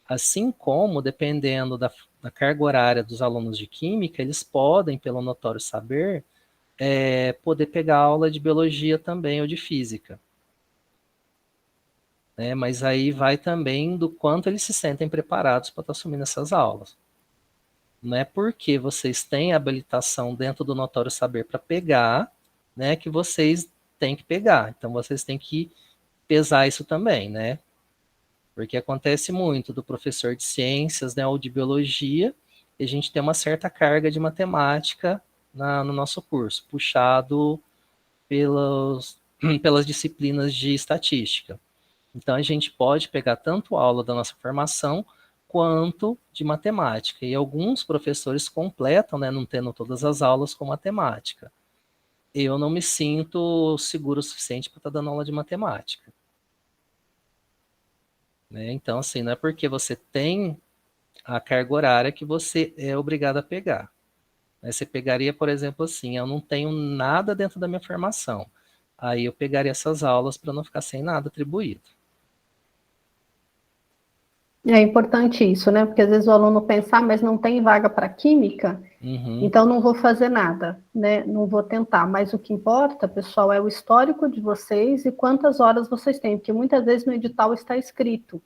Assim como, dependendo da carga horária dos alunos de química, eles podem, pelo notório saber, poder pegar aula de biologia também ou de física. Né? Mas aí vai também do quanto eles se sentem preparados para estar assumindo essas aulas. Não é porque vocês têm habilitação dentro do notório saber para pegar, né, que vocês têm que pegar. Então vocês têm que pesar isso também, né? Porque acontece muito do professor de ciências, né, ou de biologia, e a gente tem uma certa carga de matemática no nosso curso, puxado pelas disciplinas de estatística. Então a gente pode pegar tanto aula da nossa formação quanto de matemática. E alguns professores completam, né, não tendo todas as aulas com matemática. Eu não me sinto seguro o suficiente para estar dando aula de matemática. Né? Então, assim, não é porque você tem a carga horária que você é obrigado a pegar. Você pegaria, por exemplo, assim, eu não tenho nada dentro da minha formação. Aí eu pegaria essas aulas para não ficar sem nada atribuído. É importante isso, né? Porque às vezes o aluno pensa, mas não tem vaga para química, então não vou fazer nada, né? Não vou tentar. Mas o que importa, pessoal, é o histórico de vocês e quantas horas vocês têm, porque muitas vezes no edital está escrito,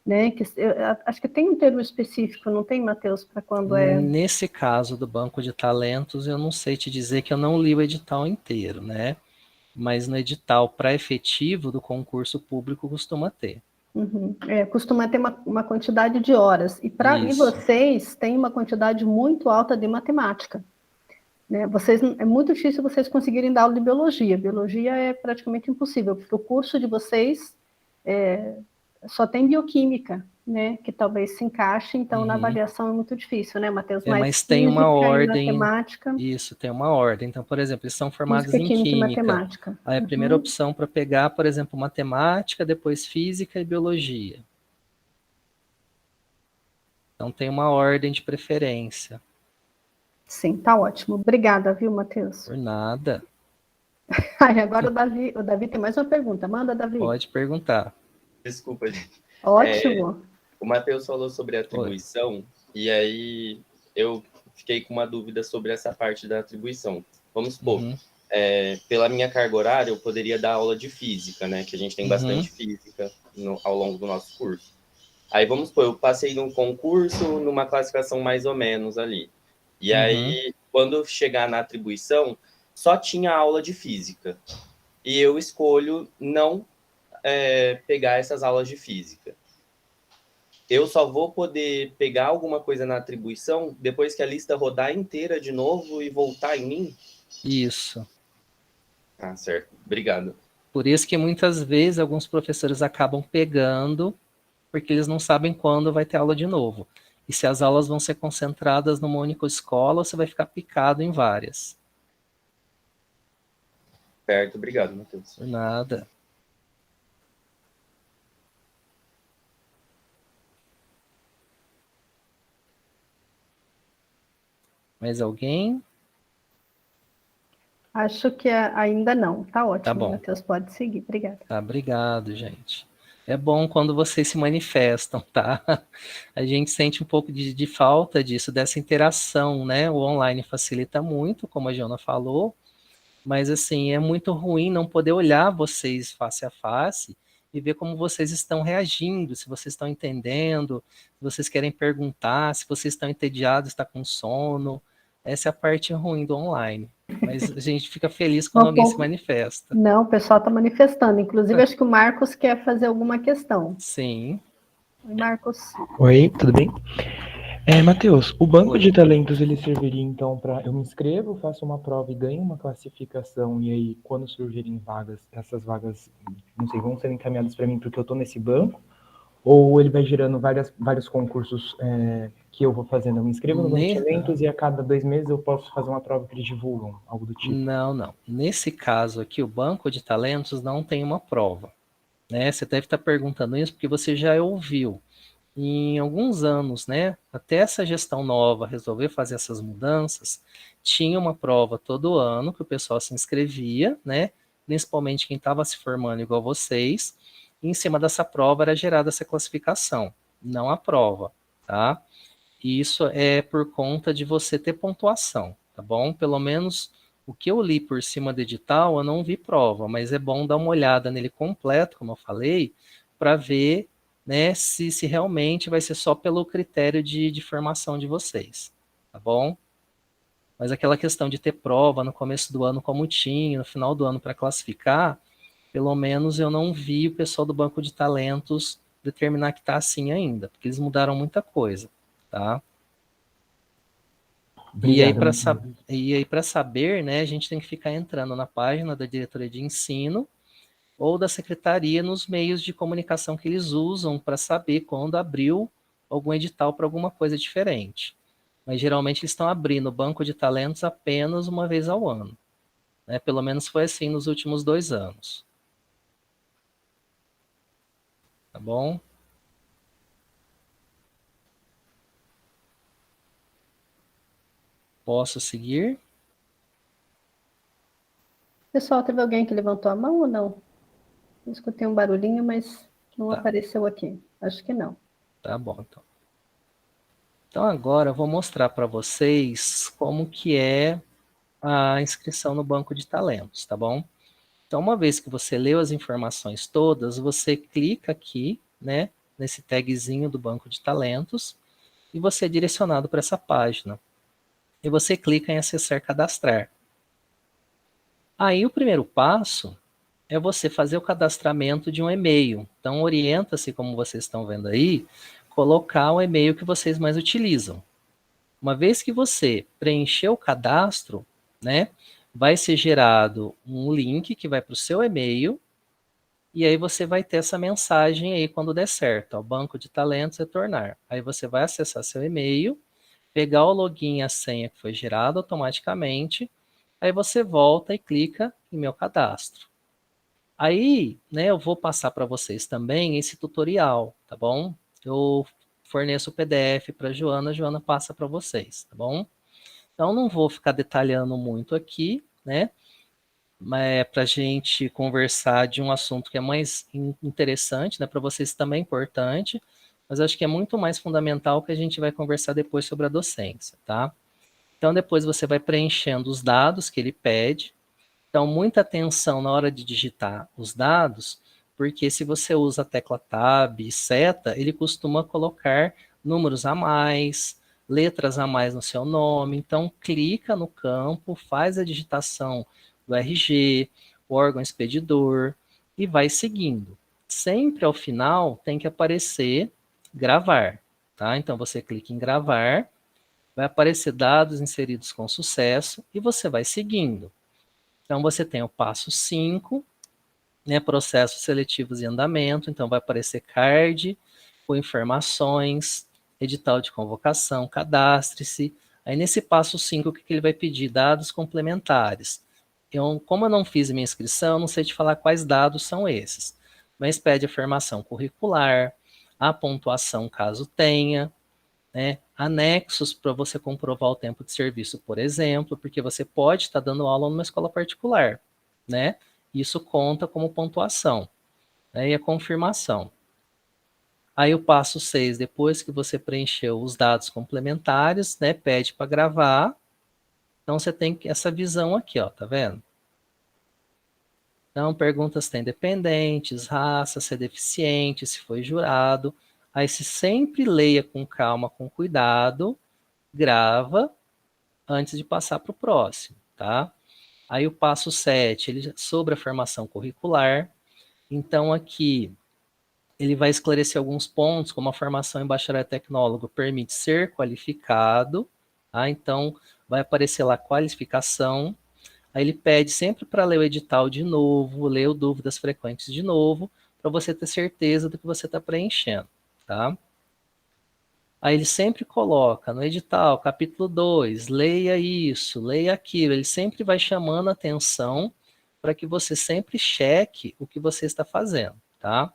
né? Acho que tem um termo específico, não tem, Matheus, para quando é. Nesse caso do banco de talentos, eu não sei te dizer que eu não li o edital inteiro, né? Mas no edital para efetivo do concurso público costuma ter. Costuma ter uma quantidade de horas. E vocês têm uma quantidade muito alta de matemática. Né? É muito difícil vocês conseguirem dar aula de biologia. Biologia é praticamente impossível, porque o curso de vocês só tem bioquímica, né? Que talvez se encaixe, então na avaliação é muito difícil, né, Matheus? Mas tem uma ordem. E matemática. Isso, tem uma ordem. Então, por exemplo, eles são formados Física, em química e química. matemática. Aí a primeira opção para pegar, por exemplo, matemática, depois física e biologia. Então tem uma ordem de preferência. Sim, tá ótimo. Obrigada, viu, Matheus? Por nada. Agora o Davi tem mais uma pergunta. Manda, Davi. Pode perguntar. Desculpa, gente. Ótimo. O Matheus falou sobre atribuição, e aí eu fiquei com uma dúvida sobre essa parte da atribuição. Vamos supor, pela minha carga horária, eu poderia dar aula de física, né? Que a gente tem bastante física ao longo do nosso curso. Aí vamos supor, eu passei num concurso, numa classificação mais ou menos ali. E aí, quando chegar na atribuição, só tinha aula de física. E eu escolho não pegar essas aulas de física. Eu só vou poder pegar alguma coisa na atribuição depois que a lista rodar inteira de novo e voltar em mim? Isso. Ah, certo. Obrigado. Por isso que muitas vezes alguns professores acabam pegando, porque eles não sabem quando vai ter aula de novo. E se as aulas vão ser concentradas numa única escola, você vai ficar picado em várias. Certo, obrigado, Matheus. Por nada. Mais alguém? Acho que ainda não. Tá ótimo, Tá bom. Matheus, pode seguir. Obrigada. Tá, obrigado, gente. É bom quando vocês se manifestam, tá? A gente sente um pouco de falta disso, dessa interação, né? O online facilita muito, como a Jona falou, mas assim, é muito ruim não poder olhar vocês face a face e ver como vocês estão reagindo, se vocês estão entendendo, se vocês querem perguntar, se vocês estão entediados, está com sono. Essa é a parte ruim do online. Mas a gente fica feliz quando alguém se manifesta. Não, o pessoal está manifestando. Inclusive, acho que o Marcos quer fazer alguma questão. Sim. Oi, Marcos. Oi, tudo bem? Matheus, o banco de talentos, ele serviria, então, para eu me inscrevo, faço uma prova e ganho uma classificação, e aí, quando surgirem vagas, essas vagas, não sei, vão ser encaminhadas para mim porque eu estou nesse banco? Ou ele vai gerando vários concursos que eu vou fazendo? Eu me inscrevo no banco de talentos e a cada 2 meses eu posso fazer uma prova que eles divulgam, algo do tipo? Não. Nesse caso aqui, o banco de talentos não tem uma prova, né? Você deve estar perguntando isso porque você já ouviu. Em alguns anos, né, até essa gestão nova resolver fazer essas mudanças, tinha uma prova todo ano que o pessoal se inscrevia, né, principalmente quem estava se formando igual vocês, e em cima dessa prova era gerada essa classificação, não a prova, tá? E isso é por conta de você ter pontuação, tá bom? Pelo menos o que eu li por cima do edital, eu não vi prova, mas é bom dar uma olhada nele completo, como eu falei, para ver, né, se realmente vai ser só pelo critério de formação de vocês, tá bom? Mas aquela questão de ter prova no começo do ano como tinha, no final do ano para classificar, pelo menos eu não vi o pessoal do banco de talentos determinar que está assim ainda, porque eles mudaram muita coisa, tá? Obrigado, e aí para saber, né, a gente tem que ficar entrando na página da diretoria de ensino ou da secretaria nos meios de comunicação que eles usam para saber quando abriu algum edital para alguma coisa diferente. Mas geralmente eles estão abrindo o banco de talentos apenas uma vez ao ano, né? Pelo menos foi assim nos últimos 2 anos. Tá bom? Posso seguir? Pessoal, teve alguém que levantou a mão ou não? Eu escutei um barulhinho, mas não apareceu aqui. Acho que não. Tá bom, então. Então agora eu vou mostrar para vocês como que é a inscrição no banco de talentos, tá bom? Então, uma vez que você leu as informações todas, você clica aqui, né, nesse tagzinho do banco de talentos e você é direcionado para essa página. E você clica em acessar cadastrar. Aí o primeiro passo é você fazer o cadastramento de um e-mail. Então, orienta-se, como vocês estão vendo aí, colocar o e-mail que vocês mais utilizam. Uma vez que você preencheu o cadastro, né, vai ser gerado um link que vai para o seu e-mail, e aí você vai ter essa mensagem aí quando der certo, ó, banco de talentos retornar. Aí você vai acessar seu e-mail, pegar o login e a senha que foi gerado automaticamente, aí você volta e clica em meu cadastro. Aí, né, eu vou passar para vocês também esse tutorial, tá bom? Eu forneço o PDF para a Joana passa para vocês, tá bom? Então, não vou ficar detalhando muito aqui, né? Mas para a gente conversar de um assunto que é mais interessante, né? Para vocês também é importante, mas acho que é muito mais fundamental que a gente vai conversar depois sobre a docência, tá? Então, depois você vai preenchendo os dados que ele pede. Então, muita atenção na hora de digitar os dados, porque se você usa a tecla Tab e seta, ele costuma colocar números a mais, letras a mais no seu nome. Então, clica no campo, faz a digitação do RG, órgão expedidor, e vai seguindo. Sempre ao final tem que aparecer gravar, tá? Então, você clica em gravar, vai aparecer dados inseridos com sucesso, e você vai seguindo. Então, você tem o passo 5, né, processos seletivos em andamento. Então, vai aparecer card com informações, edital de convocação, cadastre-se. Aí, nesse passo 5, o que ele vai pedir? Dados complementares. Como eu não fiz minha inscrição, eu não sei te falar quais dados são esses. Mas pede a formação curricular, a pontuação, caso tenha, né, anexos para você comprovar o tempo de serviço, por exemplo, porque você pode estar dando aula numa escola particular, né? Isso conta como pontuação, né, e a confirmação. Aí o passo 6, depois que você preencheu os dados complementares, né, pede para gravar. Então você tem essa visão aqui, ó, tá vendo? Então, perguntas tem dependentes, raça, se é deficiente, se foi jurado. Aí se sempre leia com calma, com cuidado, grava antes de passar para o próximo, tá? Aí o passo 7, ele sobre a formação curricular. Então aqui ele vai esclarecer alguns pontos, como a formação em bacharel tecnólogo permite ser qualificado, tá? Então vai aparecer lá qualificação. Aí ele pede sempre para ler o edital de novo, ler o dúvidas frequentes de novo, para você ter certeza do que você está preenchendo, tá? Aí ele sempre coloca no edital, capítulo 2, leia isso, leia aquilo. Ele sempre vai chamando a atenção para que você sempre cheque o que você está fazendo, tá?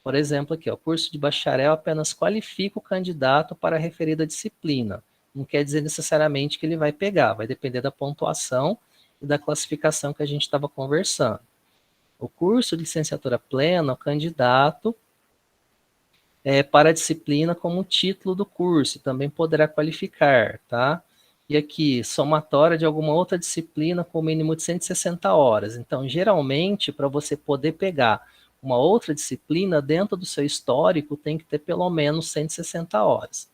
Por exemplo, aqui, ó, curso de bacharel apenas qualifica o candidato para a referida disciplina. Não quer dizer necessariamente que ele vai pegar, vai depender da pontuação e da classificação que a gente estava conversando. O curso de licenciatura plena, o candidato para a disciplina como título do curso, também poderá qualificar, tá? E aqui, somatória de alguma outra disciplina com mínimo de 160 horas. Então, geralmente, para você poder pegar uma outra disciplina, dentro do seu histórico, tem que ter pelo menos 160 horas.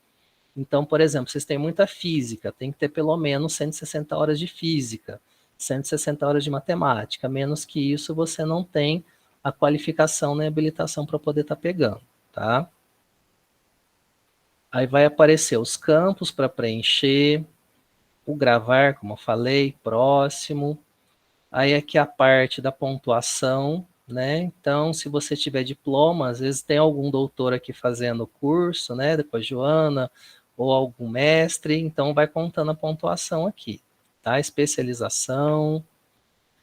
Então, por exemplo, vocês têm muita física, tem que ter pelo menos 160 horas de física, 160 horas de matemática. Menos que isso, você não tem a qualificação nem habilitação para poder estar pegando, tá? Aí vai aparecer os campos para preencher, o gravar, como eu falei, próximo. Aí aqui a parte da pontuação, né? Então, se você tiver diploma, às vezes tem algum doutor aqui fazendo o curso, né? Depois Joana, ou algum mestre, então vai contando a pontuação aqui, tá? Especialização.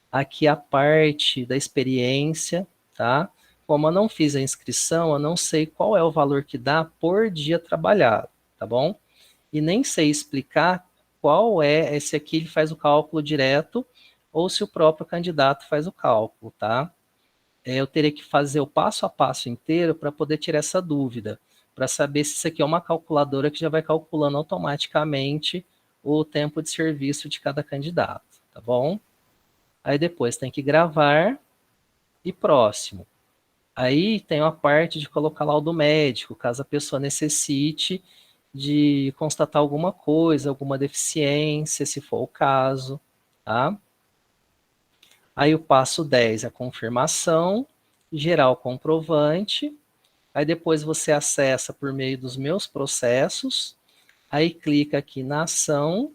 Aqui a parte da experiência, tá? Como eu não fiz a inscrição, eu não sei qual é o valor que dá por dia trabalhado, tá bom? E nem sei explicar qual é, esse aqui ele faz o cálculo direto, ou se o próprio candidato faz o cálculo, tá? Eu teria que fazer o passo a passo inteiro para poder tirar essa dúvida, para saber se isso aqui é uma calculadora que já vai calculando automaticamente o tempo de serviço de cada candidato, tá bom? Aí depois tem que gravar e próximo. Aí tem a parte de colocar laudo médico, caso a pessoa necessite de constatar alguma coisa, alguma deficiência, se for o caso, tá? Aí o passo 10 é a confirmação, gerar o comprovante, aí depois você acessa por meio dos meus processos, aí clica aqui na ação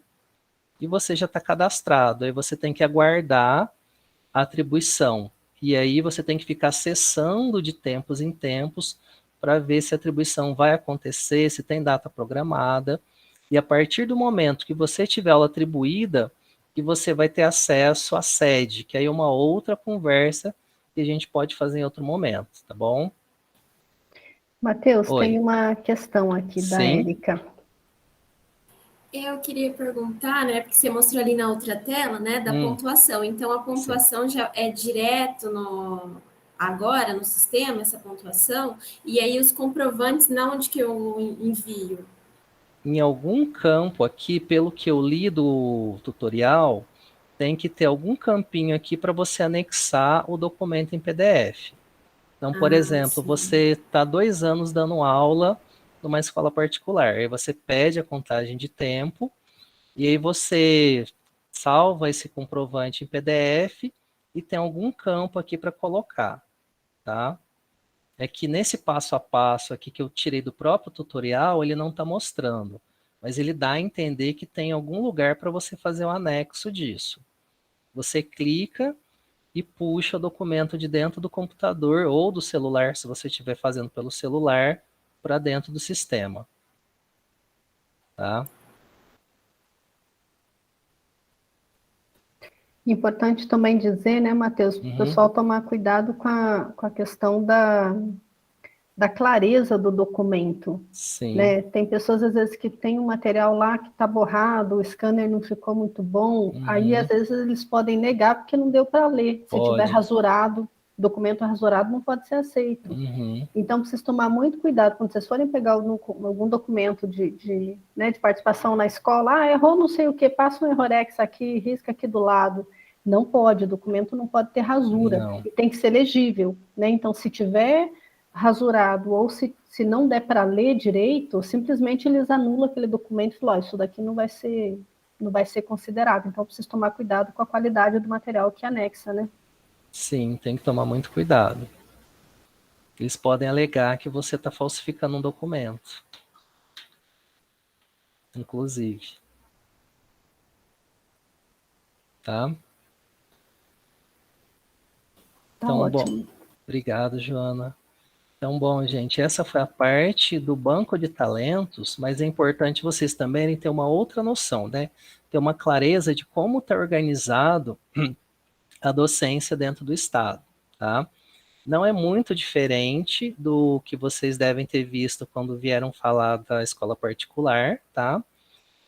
e você já está cadastrado. Aí você tem que aguardar a atribuição. E aí você tem que ficar acessando de tempos em tempos para ver se a atribuição vai acontecer, se tem data programada. E a partir do momento que você tiver ela atribuída, que você vai ter acesso à sede, que aí é uma outra conversa que a gente pode fazer em outro momento, tá bom? Matheus, Oi. tem uma questão aqui da Sim. Érica. Eu queria perguntar, né, porque você mostrou ali na outra tela, né, da pontuação. Então, a pontuação já é direto agora no sistema, essa pontuação, e aí os comprovantes, na onde que eu envio? Em algum campo aqui, pelo que eu li do tutorial, tem que ter algum campinho aqui para você anexar o documento em PDF. Então, por exemplo, sim. você está 2 anos dando aula numa escola particular. Aí você pede a contagem de tempo, e aí você salva esse comprovante em PDF e tem algum campo aqui para colocar, tá? É que nesse passo a passo aqui que eu tirei do próprio tutorial, ele não está mostrando, mas ele dá a entender que tem algum lugar para você fazer um anexo disso. Você clica e puxa o documento de dentro do computador ou do celular, se você estiver fazendo pelo celular, para dentro do sistema. Tá? Importante também dizer, né, Matheus, para o pessoal tomar cuidado com a questão da clareza do documento. Sim. Né? Tem pessoas, às vezes, que tem um material lá que está borrado, o scanner não ficou muito bom, aí, às vezes, eles podem negar porque não deu para ler. Se tiver rasurado, documento rasurado não pode ser aceito. Então, precisa tomar muito cuidado quando vocês forem pegar algum documento de participação na escola, errou não sei o que, passa um errorex aqui, risca aqui do lado. Não pode, o documento não pode ter rasura, e tem que ser legível. Né? Então, se tiver rasurado, ou se não der para ler direito, simplesmente eles anulam aquele documento e falam, isso daqui não vai ser considerado. Então, preciso tomar cuidado com a qualidade do material que anexa, né? Sim, tem que tomar muito cuidado. Eles podem alegar que você está falsificando um documento. Inclusive. Tá? Então, ótimo. Bom, obrigado, Joana. Então, bom, gente, essa foi a parte do banco de talentos, mas é importante vocês também terem uma outra noção, né? Ter uma clareza de como está organizado a docência dentro do Estado, tá? Não é muito diferente do que vocês devem ter visto quando vieram falar da escola particular, tá?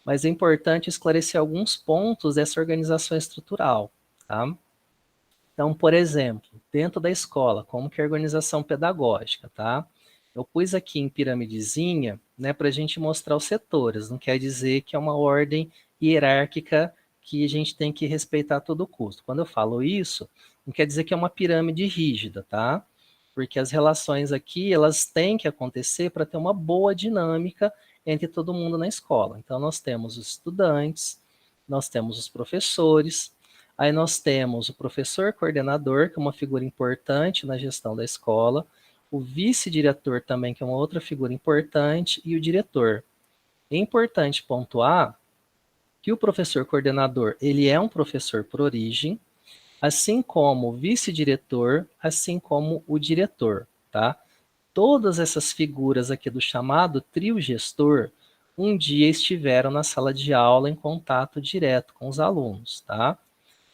Mas é importante esclarecer alguns pontos dessa organização estrutural, tá? Então, por exemplo, dentro da escola, como que é a organização pedagógica, tá? Eu pus aqui em piramidezinha, né, para a gente mostrar os setores, não quer dizer que é uma ordem hierárquica que a gente tem que respeitar a todo custo. Quando eu falo isso, não quer dizer que é uma pirâmide rígida, tá? Porque as relações aqui, elas têm que acontecer para ter uma boa dinâmica entre todo mundo na escola. Então, nós temos os estudantes, nós temos os professores, aí nós temos o professor coordenador, que é uma figura importante na gestão da escola, o vice-diretor também, que é uma outra figura importante, e o diretor. É importante pontuar que o professor coordenador, ele é um professor por origem, assim como o vice-diretor, assim como o diretor, tá? Todas essas figuras aqui do chamado trio gestor, um dia estiveram na sala de aula em contato direto com os alunos, tá?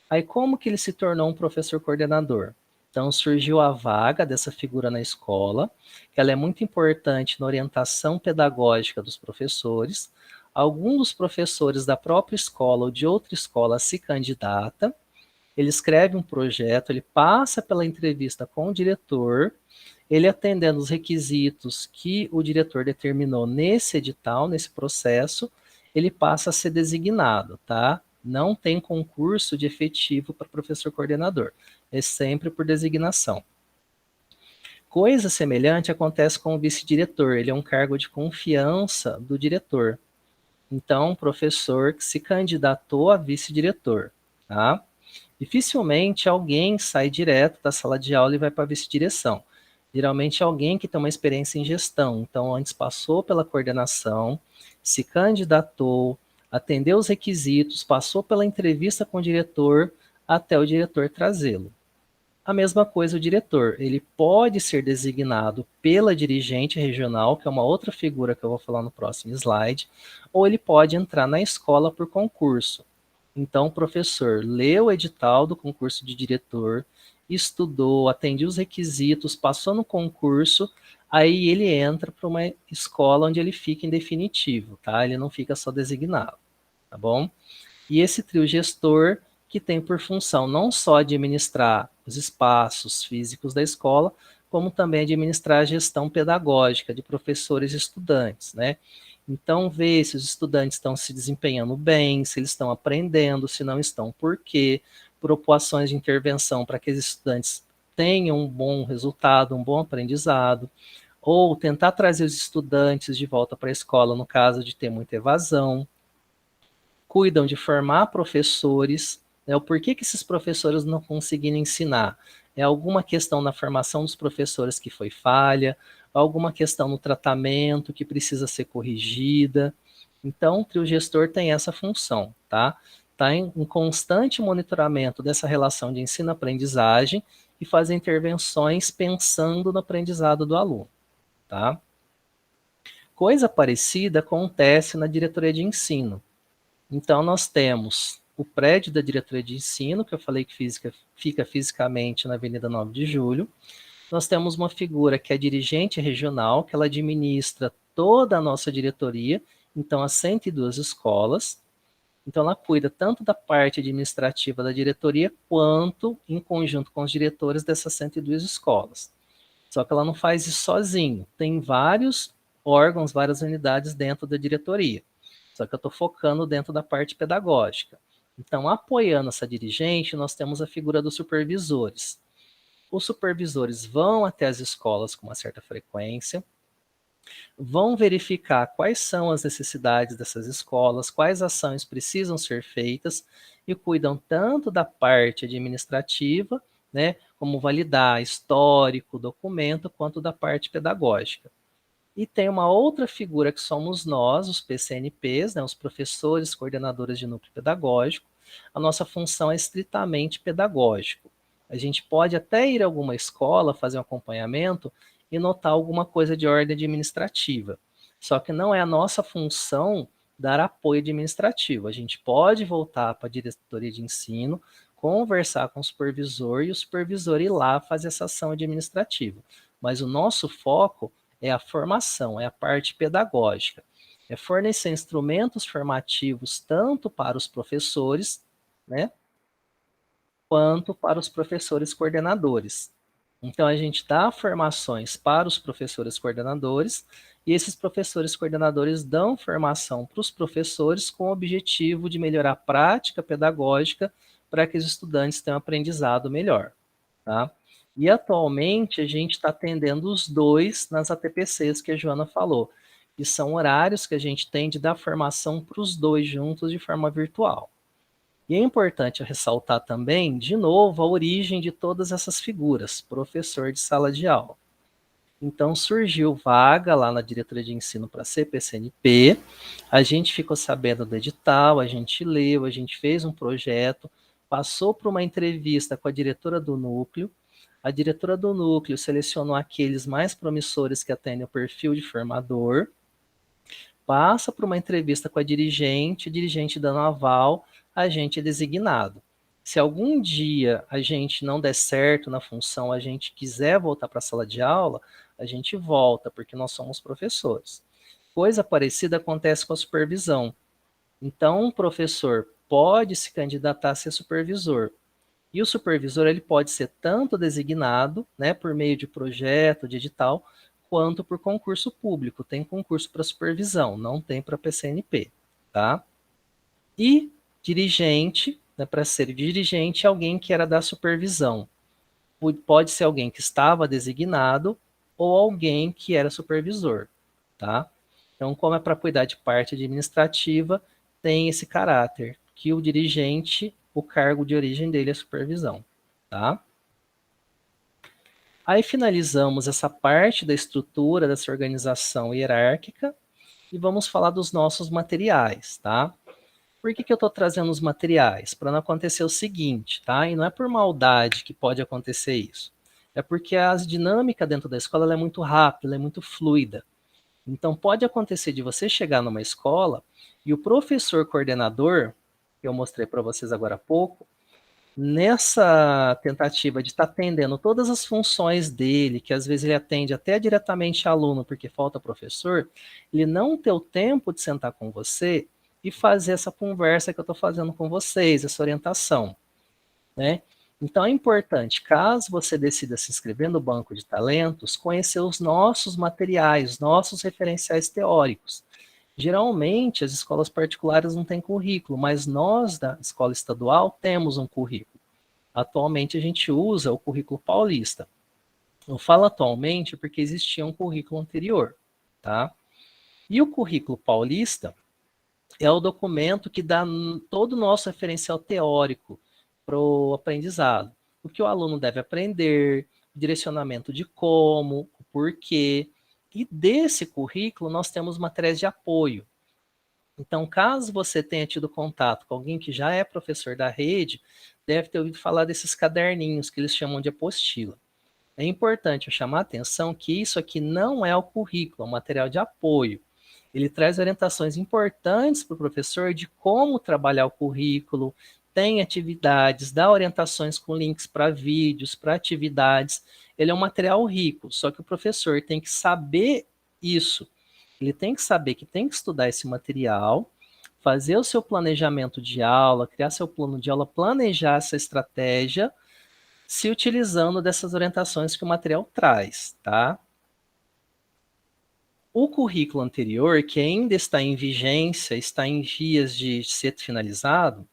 Aí como que ele se tornou um professor coordenador? Então surgiu a vaga dessa figura na escola, que ela é muito importante na orientação pedagógica dos professores. Alguns dos professores da própria escola ou de outra escola se candidata, ele escreve um projeto, ele passa pela entrevista com o diretor, ele atendendo os requisitos que o diretor determinou nesse edital, nesse processo, ele passa a ser designado, tá? Não tem concurso de efetivo para professor coordenador, é sempre por designação. Coisa semelhante acontece com o vice-diretor, ele é um cargo de confiança do diretor. Então, um professor que se candidatou a vice-diretor, tá? Dificilmente alguém sai direto da sala de aula e vai para a vice-direção. Geralmente alguém que tem uma experiência em gestão, então antes passou pela coordenação, se candidatou, atendeu os requisitos, passou pela entrevista com o diretor, até o diretor trazê-lo. A mesma coisa o diretor, ele pode ser designado pela dirigente regional, que é uma outra figura que eu vou falar no próximo slide, ou ele pode entrar na escola por concurso. Então o professor leu o edital do concurso de diretor, estudou, atendeu os requisitos, passou no concurso, aí ele entra para uma escola onde ele fica em definitivo, tá? Ele não fica só designado, tá bom? E esse trio gestor que tem por função não só administrar os espaços físicos da escola, como também administrar a gestão pedagógica de professores e estudantes, né? Então, ver se os estudantes estão se desempenhando bem, se eles estão aprendendo, se não estão, por quê, propor ações de intervenção para que os estudantes tenham um bom resultado, um bom aprendizado. ou tentar trazer os estudantes de volta para a escola no caso de ter muita evasão. Cuidam de formar professores, né? O porquê que esses professores não conseguiram ensinar? É alguma questão na formação dos professores que foi falha, alguma questão no tratamento que precisa ser corrigida. Então, o trio gestor tem essa função, tá? Está em constante monitoramento dessa relação de ensino-aprendizagem e fazer intervenções pensando no aprendizado do aluno, tá? Coisa parecida acontece na diretoria de ensino. Então, nós temos o prédio da diretoria de ensino, que eu falei que fica fisicamente na Avenida 9 de Julho. Nós temos uma figura que é a dirigente regional, que ela administra toda a nossa diretoria, então as 102 escolas. Então, ela cuida tanto da parte administrativa da diretoria, quanto em conjunto com os diretores dessas 102 escolas. Só que ela não faz isso sozinho. Tem vários órgãos, várias unidades dentro da diretoria. Só que eu estou focando dentro da parte pedagógica. Então, apoiando essa dirigente, nós temos a figura dos supervisores. Os supervisores vão até as escolas com uma certa frequência, vão verificar quais são as necessidades dessas escolas, quais ações precisam ser feitas e cuidam tanto da parte administrativa, né, como validar histórico, documento, quanto da parte pedagógica. E tem uma outra figura que somos nós, os PCNPs, né, os professores, coordenadores de núcleo pedagógico. A nossa função é estritamente pedagógico. A gente pode até ir a alguma escola, fazer um acompanhamento e notar alguma coisa de ordem administrativa. Só que não é a nossa função dar apoio administrativo. A gente pode voltar para a diretoria de ensino, conversar com o supervisor e o supervisor ir lá fazer essa ação administrativa. Mas o nosso foco é a formação, é a parte pedagógica. É fornecer instrumentos formativos tanto para os professores, né, quanto para os professores coordenadores. Então, a gente dá formações para os professores coordenadores e esses professores coordenadores dão formação para os professores com o objetivo de melhorar a prática pedagógica para que os estudantes tenham aprendizado melhor, tá? E atualmente a gente está atendendo os dois nas ATPCs que a Joana falou, que são horários que a gente tem de dar formação para os dois juntos de forma virtual. E é importante ressaltar também, de novo, a origem de todas essas figuras, professor de sala de aula. Então surgiu vaga lá na diretoria de ensino para CPCNP, a gente ficou sabendo do edital, a gente leu, a gente fez um projeto, passou por uma entrevista com a diretora do núcleo, a diretora do núcleo selecionou aqueles mais promissores que atendem o perfil de formador, passa por uma entrevista com a dirigente dando aval, a gente é designado. Se algum dia a gente não der certo na função, a gente quiser voltar para a sala de aula, a gente volta, porque nós somos professores. Coisa parecida acontece com a supervisão. Então, um professor pode se candidatar a ser supervisor. E o supervisor ele pode ser tanto designado, né, por meio de projeto, de edital, quanto por concurso público. Tem concurso para supervisão, não tem para PCNP, tá? E dirigente, né, para ser dirigente, alguém que era da supervisão. Pode ser alguém que estava designado ou alguém que era supervisor, tá? Então, como é para cuidar de parte administrativa, tem esse caráter, que o dirigente, o cargo de origem dele é supervisão, tá? Aí finalizamos essa parte da estrutura dessa organização hierárquica e vamos falar dos nossos materiais, tá? Por que eu estou trazendo os materiais? Para não acontecer o seguinte, tá? E não é por maldade que pode acontecer isso. É porque a dinâmica dentro da escola ela é muito rápida, ela é muito fluida. Então pode acontecer de você chegar numa escola e o professor coordenador, que eu mostrei para vocês agora há pouco, nessa tentativa de estar atendendo todas as funções dele, que às vezes ele atende até diretamente aluno porque falta professor, ele não ter o tempo de sentar com você e fazer essa conversa que eu estou fazendo com vocês, essa orientação, né? Então é importante, caso você decida se inscrever no banco de talentos, conhecer os nossos materiais, nossos referenciais teóricos. Geralmente as escolas particulares não têm currículo, mas nós da escola estadual temos um currículo. Atualmente a gente usa o currículo paulista. Eu falo atualmente porque existia um currículo anterior, tá? E o currículo paulista é o documento que dá todo o nosso referencial teórico para o aprendizado. O que o aluno deve aprender, direcionamento de como, o porquê. E desse currículo nós temos matérias de apoio. Então, caso você tenha tido contato com alguém que já é professor da rede, deve ter ouvido falar desses caderninhos que eles chamam de apostila. É importante eu chamar a atenção que isso aqui não é o currículo, é um material de apoio. Ele traz orientações importantes para o professor de como trabalhar o currículo, tem atividades, dá orientações com links para vídeos, para atividades. Ele é um material rico, só que o professor tem que saber isso. Ele tem que saber que tem que estudar esse material, fazer o seu planejamento de aula, criar seu plano de aula, planejar essa estratégia, se utilizando dessas orientações que o material traz, tá? O currículo anterior, que ainda está em vigência, está em vias de ser finalizado,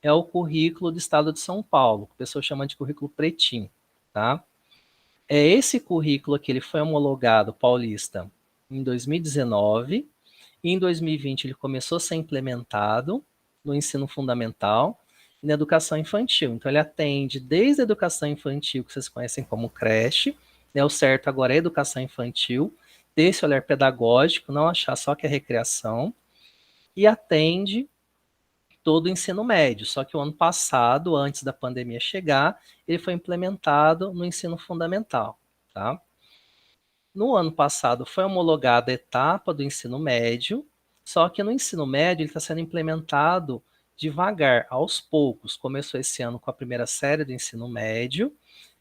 é o currículo do Estado de São Paulo, que o pessoal chama de currículo pretinho, tá? É esse currículo que ele foi homologado paulista em 2019, e em 2020 ele começou a ser implementado no ensino fundamental e na educação infantil. Então ele atende desde a educação infantil, que vocês conhecem como creche, né, o certo agora é educação infantil, ter esse olhar pedagógico, não achar só que é recreação, e atende todo o ensino médio, só que o ano passado, antes da pandemia chegar, ele foi implementado no ensino fundamental, tá? No ano passado foi homologada a etapa do ensino médio, só que no ensino médio ele está sendo implementado devagar, aos poucos. Começou esse ano com a primeira série do ensino médio,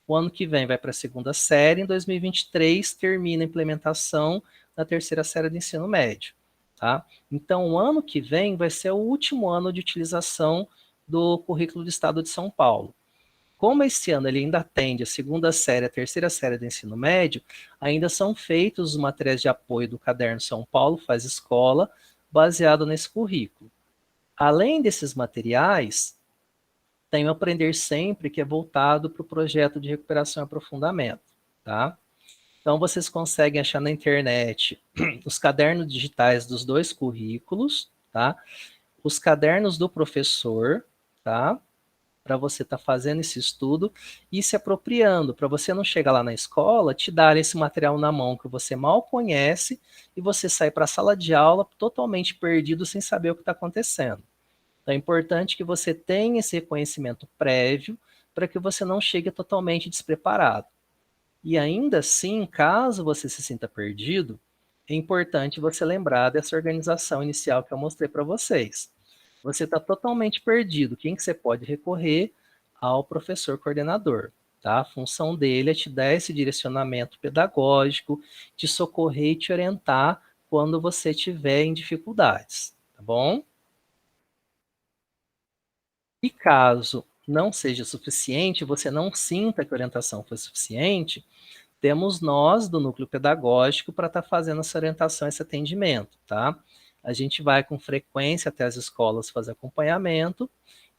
o ano que vem vai para a segunda série, em 2023 termina a implementação da terceira série do ensino médio. Tá? Então, o ano que vem vai ser o último ano de utilização do currículo do Estado de São Paulo. Como esse ano ele ainda atende a segunda série, a terceira série do ensino médio, ainda são feitos os materiais de apoio do Caderno São Paulo Faz Escola, baseado nesse currículo. Além desses materiais, tem o Aprender Sempre, que é voltado para o projeto de recuperação e aprofundamento, tá? Então, vocês conseguem achar na internet os cadernos digitais dos dois currículos, tá? Os cadernos do professor, tá? Para você estar fazendo esse estudo e se apropriando, para você não chegar lá na escola, te dar esse material na mão que você mal conhece e você sair para a sala de aula totalmente perdido sem saber o que está acontecendo. Então é importante que você tenha esse reconhecimento prévio para que você não chegue totalmente despreparado. E ainda assim, caso você se sinta perdido, é importante você lembrar dessa organização inicial que eu mostrei para vocês. Você está totalmente perdido. Quem que você pode recorrer? Ao professor coordenador. Tá? A função dele é te dar esse direcionamento pedagógico, te socorrer e te orientar quando você estiver em dificuldades. Tá bom? E caso não seja suficiente, você não sinta que a orientação foi suficiente, temos nós do núcleo pedagógico para estar fazendo essa orientação, esse atendimento, tá? A gente vai com frequência até as escolas fazer acompanhamento,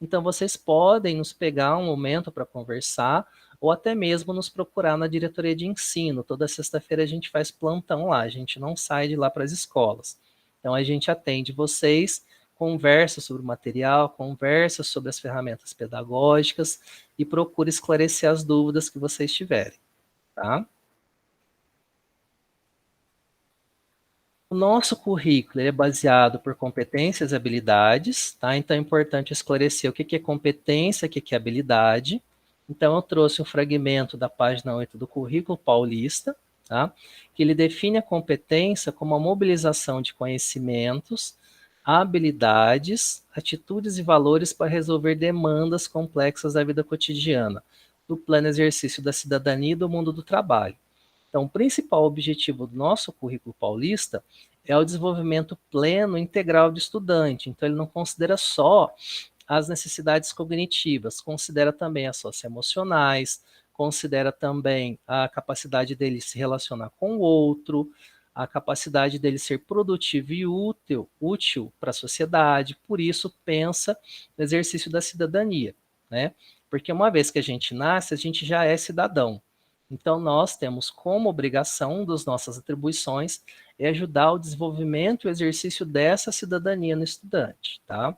então vocês podem nos pegar um momento para conversar, ou até mesmo nos procurar na diretoria de ensino. Toda sexta-feira a gente faz plantão lá, a gente não sai de lá para as escolas. Então a gente atende vocês, conversa sobre o material, conversa sobre as ferramentas pedagógicas e procura esclarecer as dúvidas que vocês tiverem. Tá? O nosso currículo é baseado por competências e habilidades, tá? Então é importante esclarecer o que é competência, o que é habilidade. Então eu trouxe um fragmento da página 8 do currículo paulista, tá? Que ele define a competência como a mobilização de conhecimentos, habilidades, atitudes e valores para resolver demandas complexas da vida cotidiana, do pleno exercício da cidadania e do mundo do trabalho. Então, o principal objetivo do nosso currículo paulista é o desenvolvimento pleno e integral do estudante. Então, ele não considera só as necessidades cognitivas, considera também as socioemocionais, considera também a capacidade dele se relacionar com o outro, a capacidade dele ser produtivo e útil para a sociedade. Por isso, pensa no exercício da cidadania, né? Porque uma vez que a gente nasce, a gente já é cidadão. Então, nós temos como obrigação das nossas atribuições é ajudar o desenvolvimento e o exercício dessa cidadania no estudante, tá?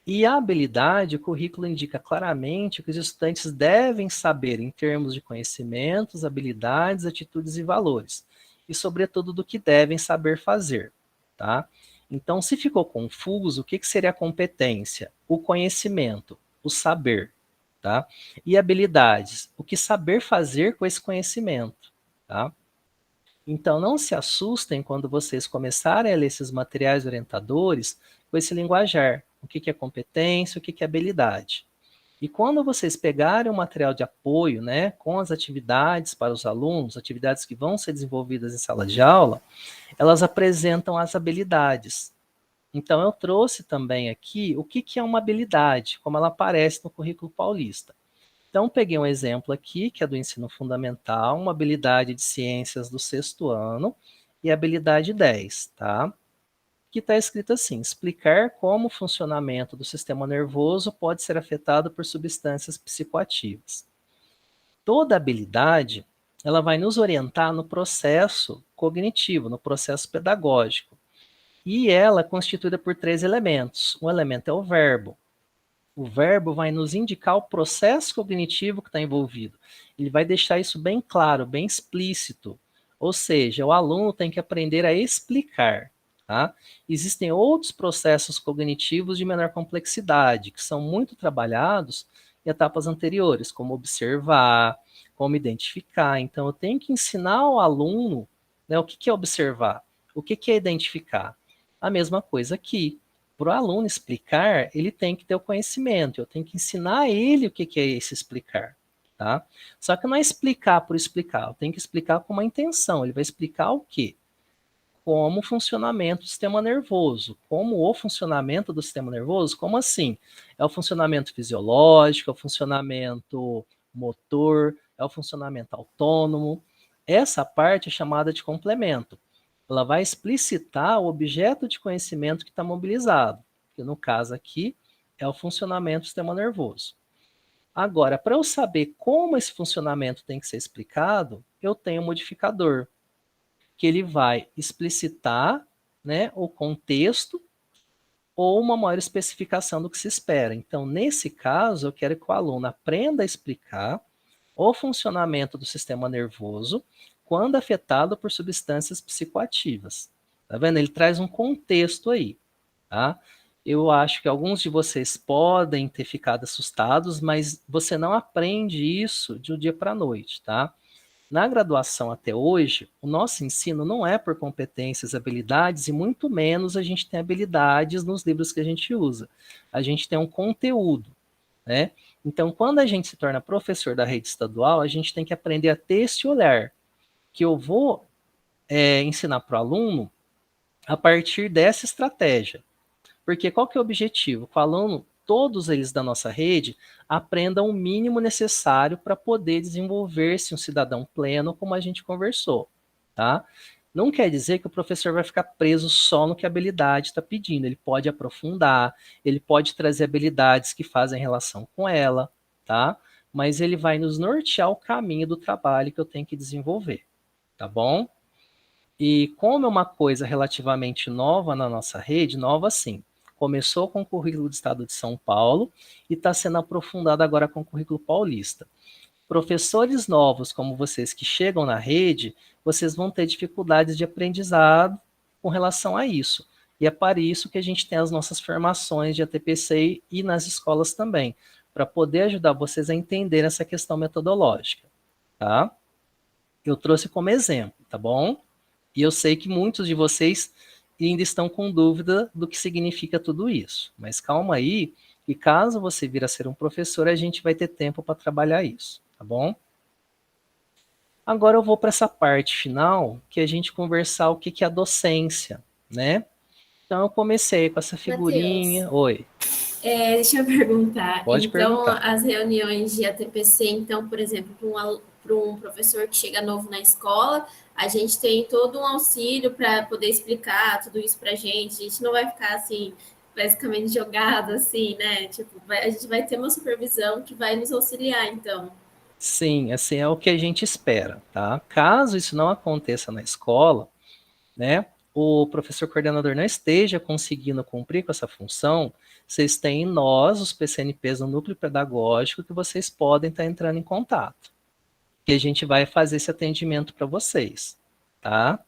E a habilidade, o currículo indica claramente o que os estudantes devem saber em termos de conhecimentos, habilidades, atitudes e valores, e sobretudo do que devem saber fazer, tá? Então, se ficou confuso, o que seria a competência? O conhecimento, o saber, tá? E habilidades, o que saber fazer com esse conhecimento, tá? Então, não se assustem quando vocês começarem a ler esses materiais orientadores com esse linguajar. O que é competência, o que é habilidade. E quando vocês pegarem o material de apoio, né, com as atividades para os alunos, atividades que vão ser desenvolvidas em sala de aula, elas apresentam as habilidades. Então, eu trouxe também aqui o que é uma habilidade, como ela aparece no currículo paulista. Então, peguei um exemplo aqui, que é do ensino fundamental, uma habilidade de ciências do 6º ano e habilidade 10, tá? Que está escrito assim: explicar como o funcionamento do sistema nervoso pode ser afetado por substâncias psicoativas. Toda habilidade, ela vai nos orientar no processo cognitivo, no processo pedagógico. E ela é constituída por 3 elementos. Um elemento é o verbo. O verbo vai nos indicar o processo cognitivo que está envolvido. Ele vai deixar isso bem claro, bem explícito. Ou seja, o aluno tem que aprender a explicar. Tá? Existem outros processos cognitivos de menor complexidade, que são muito trabalhados em etapas anteriores, como observar, como identificar. Então, eu tenho que ensinar ao aluno, né, o que é observar, o que é identificar. A mesma coisa aqui. Para o aluno explicar, ele tem que ter o conhecimento, eu tenho que ensinar ele o que é esse explicar, tá? Só que não é explicar por explicar, eu tenho que explicar com uma intenção, ele vai explicar o quê? Como o funcionamento do sistema nervoso. Como o funcionamento do sistema nervoso? Como assim? É o funcionamento fisiológico, é o funcionamento motor, é o funcionamento autônomo. Essa parte é chamada de complemento. Ela vai explicitar o objeto de conhecimento que está mobilizado, que no caso aqui é o funcionamento do sistema nervoso. Agora, para eu saber como esse funcionamento tem que ser explicado, eu tenho um modificador, que ele vai explicitar, né, o contexto ou uma maior especificação do que se espera. Então, nesse caso, eu quero que o aluno aprenda a explicar o funcionamento do sistema nervoso quando afetado por substâncias psicoativas. Tá vendo? Ele traz um contexto aí, tá? Eu acho que alguns de vocês podem ter ficado assustados, mas você não aprende isso de um dia para a noite, tá? Na graduação até hoje, o nosso ensino não é por competências, habilidades, e muito menos a gente tem habilidades nos livros que a gente usa. A gente tem um conteúdo, né? Então, quando a gente se torna professor da rede estadual, a gente tem que aprender a ter esse olhar, que eu vou ensinar para o aluno a partir dessa estratégia. Porque qual que é o objetivo? Que o aluno, todos eles da nossa rede, aprendam o mínimo necessário para poder desenvolver-se um cidadão pleno, como a gente conversou, tá? Não quer dizer que o professor vai ficar preso só no que a habilidade está pedindo. Ele pode aprofundar, ele pode trazer habilidades que fazem relação com ela, tá? Mas ele vai nos nortear o caminho do trabalho que eu tenho que desenvolver, tá bom? E como é uma coisa relativamente nova na nossa rede, nova sim, começou com o currículo do Estado de São Paulo e está sendo aprofundado agora com o currículo paulista. Professores novos como vocês que chegam na rede, vocês vão ter dificuldades de aprendizado com relação a isso. E é para isso que a gente tem as nossas formações de ATPC e nas escolas também, para poder ajudar vocês a entender essa questão metodológica, tá? Eu trouxe como exemplo, tá bom? E eu sei que muitos de vocês ainda estão com dúvida do que significa tudo isso. Mas calma aí, e caso você vir a ser um professor, a gente vai ter tempo para trabalhar isso, tá bom? Agora eu vou para essa parte final, que a gente conversar o que é a docência, né? Então eu comecei com essa figurinha. Mateus, Oi. Deixa eu perguntar. Pode Então, perguntar. as reuniões de ATPC, então, por exemplo, para um professor que chega novo na escola, a gente tem todo um auxílio para poder explicar tudo isso para a gente não vai ficar assim, basicamente jogado assim, né? Tipo, a gente vai ter uma supervisão que vai nos auxiliar, então. Sim, assim é o que a gente espera, tá? Caso isso não aconteça na escola, né, o professor coordenador não esteja conseguindo cumprir com essa função, vocês têm nós, os PCNPs no núcleo pedagógico, que vocês podem estar entrando em contato, que a gente vai fazer esse atendimento para vocês, tá?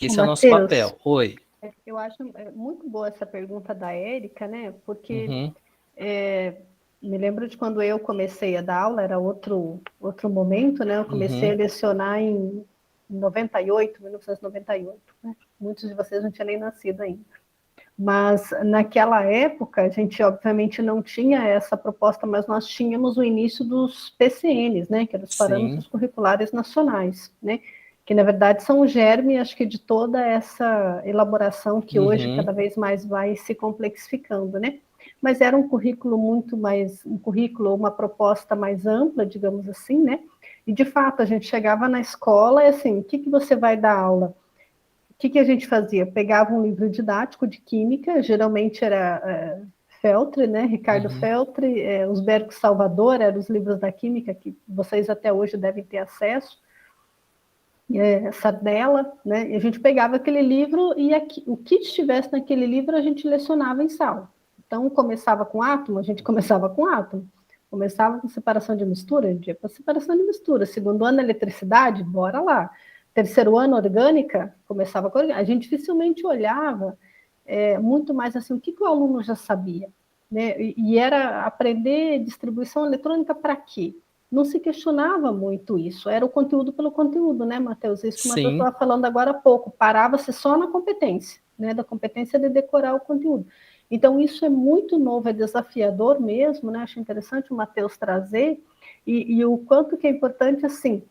Esse é o nosso Matheus, papel. Oi. eu acho muito boa essa pergunta da Érica, né? Porque Uhum, me lembro de quando eu comecei a dar aula, era outro momento, né? Eu comecei a uhum, lecionar em 98, 1998, né? Muitos de vocês não tinham nem nascido ainda. Mas naquela época, a gente obviamente não tinha essa proposta, mas nós tínhamos o início dos PCNs, né? Que eram os sim, Parâmetros Curriculares Nacionais, né? Que na verdade são o germe, acho que de toda essa elaboração que hoje uhum, cada vez mais vai se complexificando, né? Mas era um currículo muito mais, um currículo, uma proposta mais ampla, digamos assim, né? E de fato a gente chegava na escola e assim, o que você vai dar aula? O que a gente fazia? Pegava um livro didático de química, geralmente era Feltre, né? Ricardo uhum, Feltre, os Bercos Salvador, eram os livros da química que vocês até hoje devem ter acesso, Sardella, né? E a gente pegava aquele livro e o que estivesse naquele livro a gente lecionava em sala. Então, começava com átomo, a gente começava com átomo. Começava com separação de mistura, a gente ia para separação de mistura. Segundo ano, eletricidade, bora lá. Terceiro ano, orgânica, começava com orgânica. A gente dificilmente olhava muito mais assim, o que o aluno já sabia. Né? E era aprender distribuição eletrônica para quê? Não se questionava muito isso, era o conteúdo pelo conteúdo, né, Matheus? Isso que o Matheus sim, estava falando agora há pouco, parava-se só na competência, né, da competência de decorar o conteúdo. Então, isso é muito novo, é desafiador mesmo, né? Acho interessante o Matheus trazer, e o quanto que é importante, assim,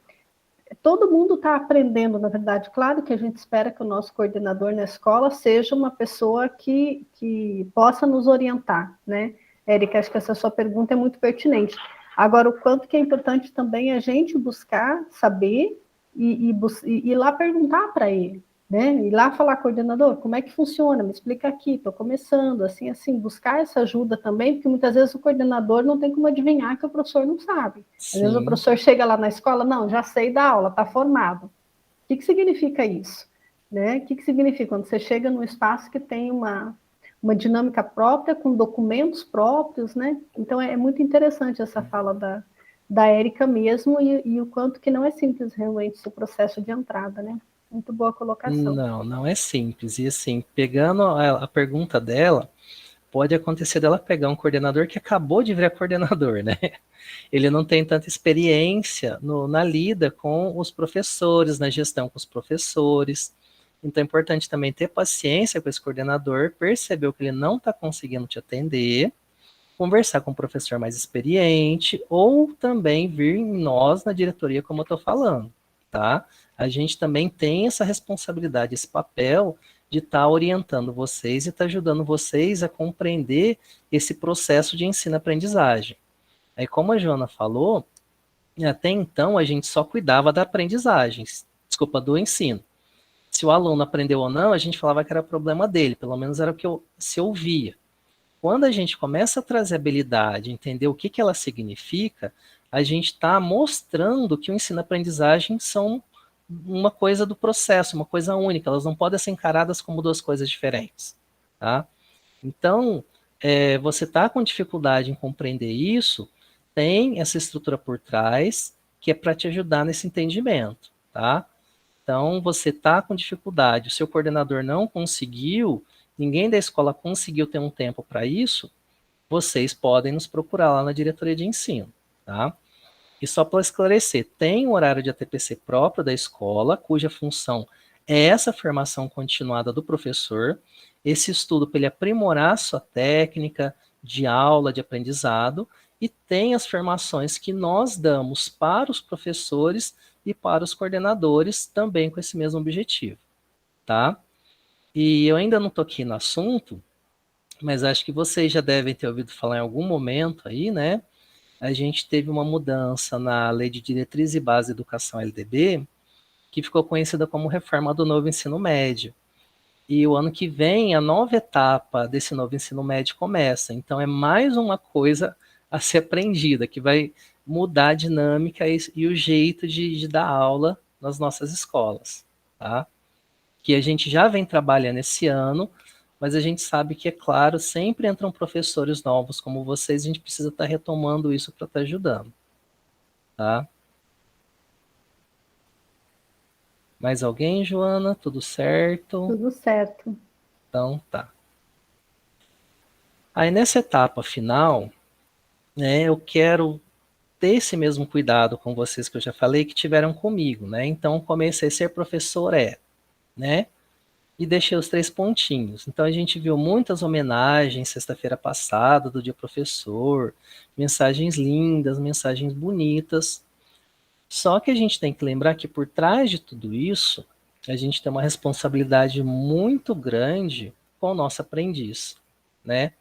todo mundo está aprendendo, na verdade. Claro que a gente espera que o nosso coordenador na escola seja uma pessoa que possa nos orientar, né? Érica, acho que essa sua pergunta é muito pertinente. Agora, o quanto que é importante também a gente buscar saber e ir lá perguntar para ele, né? Ir lá falar, coordenador, como é que funciona? Me explica aqui, estou começando, assim, buscar essa ajuda também, porque muitas vezes o coordenador não tem como adivinhar que o professor não sabe. Às vezes o sim. professor chega lá na escola, não, já sei da aula, está formado. O que significa isso? Né? O que significa quando você chega num espaço que tem uma dinâmica própria, com documentos próprios, né? Então é muito interessante essa fala da Érica mesmo, e o quanto que não é simples realmente esse processo de entrada, né? Muito boa colocação. Não, não é simples. E assim, pegando a pergunta dela, pode acontecer dela pegar um coordenador que acabou de virar coordenador, né? Ele não tem tanta experiência na lida com os professores, na gestão com os professores. Então é importante também ter paciência com esse coordenador, perceber o que ele não está conseguindo te atender, conversar com um professor mais experiente, ou também vir em nós na diretoria, como eu estou falando, tá? A gente também tem essa responsabilidade, esse papel de estar orientando vocês e estar ajudando vocês a compreender esse processo de ensino-aprendizagem. Aí, como a Joana falou, até então a gente só cuidava da aprendizagem, desculpa, do ensino. Se o aluno aprendeu ou não, a gente falava que era problema dele, pelo menos era o que se ouvia. Quando a gente começa a trazer habilidade, entender o que ela significa, a gente está mostrando que o ensino-aprendizagem são uma coisa do processo, uma coisa única, elas não podem ser encaradas como duas coisas diferentes. Tá? Então, você está com dificuldade em compreender isso, tem essa estrutura por trás que é para te ajudar nesse entendimento. Tá? Então, você está com dificuldade, o seu coordenador não conseguiu, ninguém da escola conseguiu ter um tempo para isso, vocês podem nos procurar lá na diretoria de ensino, tá? E só para esclarecer, tem um horário de ATPC próprio da escola, cuja função é essa formação continuada do professor, esse estudo para ele aprimorar a sua técnica de aula, de aprendizado, e tem as formações que nós damos para os professores e para os coordenadores, também com esse mesmo objetivo, tá? E eu ainda não toquei no assunto, mas acho que vocês já devem ter ouvido falar em algum momento aí, né? A gente teve uma mudança na Lei de Diretriz e Base da Educação LDB, que ficou conhecida como Reforma do Novo Ensino Médio. E o ano que vem, a nova etapa desse novo ensino médio começa. Então, é mais uma coisa a ser aprendida, que vai mudar a dinâmica e o jeito de dar aula nas nossas escolas, tá? Que a gente já vem trabalhando esse ano, mas a gente sabe que, é claro, sempre entram professores novos como vocês, a gente precisa estar retomando isso para estar ajudando, tá? Mais alguém, Joana? Tudo certo? Tudo certo. Então, tá. Aí, nessa etapa final, né, eu quero ter esse mesmo cuidado com vocês que eu já falei, que tiveram comigo, né? Então, comecei a ser professor, né? E deixei os 3 pontinhos. Então, a gente viu muitas homenagens sexta-feira passada, do Dia Professor, mensagens lindas, mensagens bonitas. Só que a gente tem que lembrar que por trás de tudo isso, a gente tem uma responsabilidade muito grande com o nosso aprendiz, né?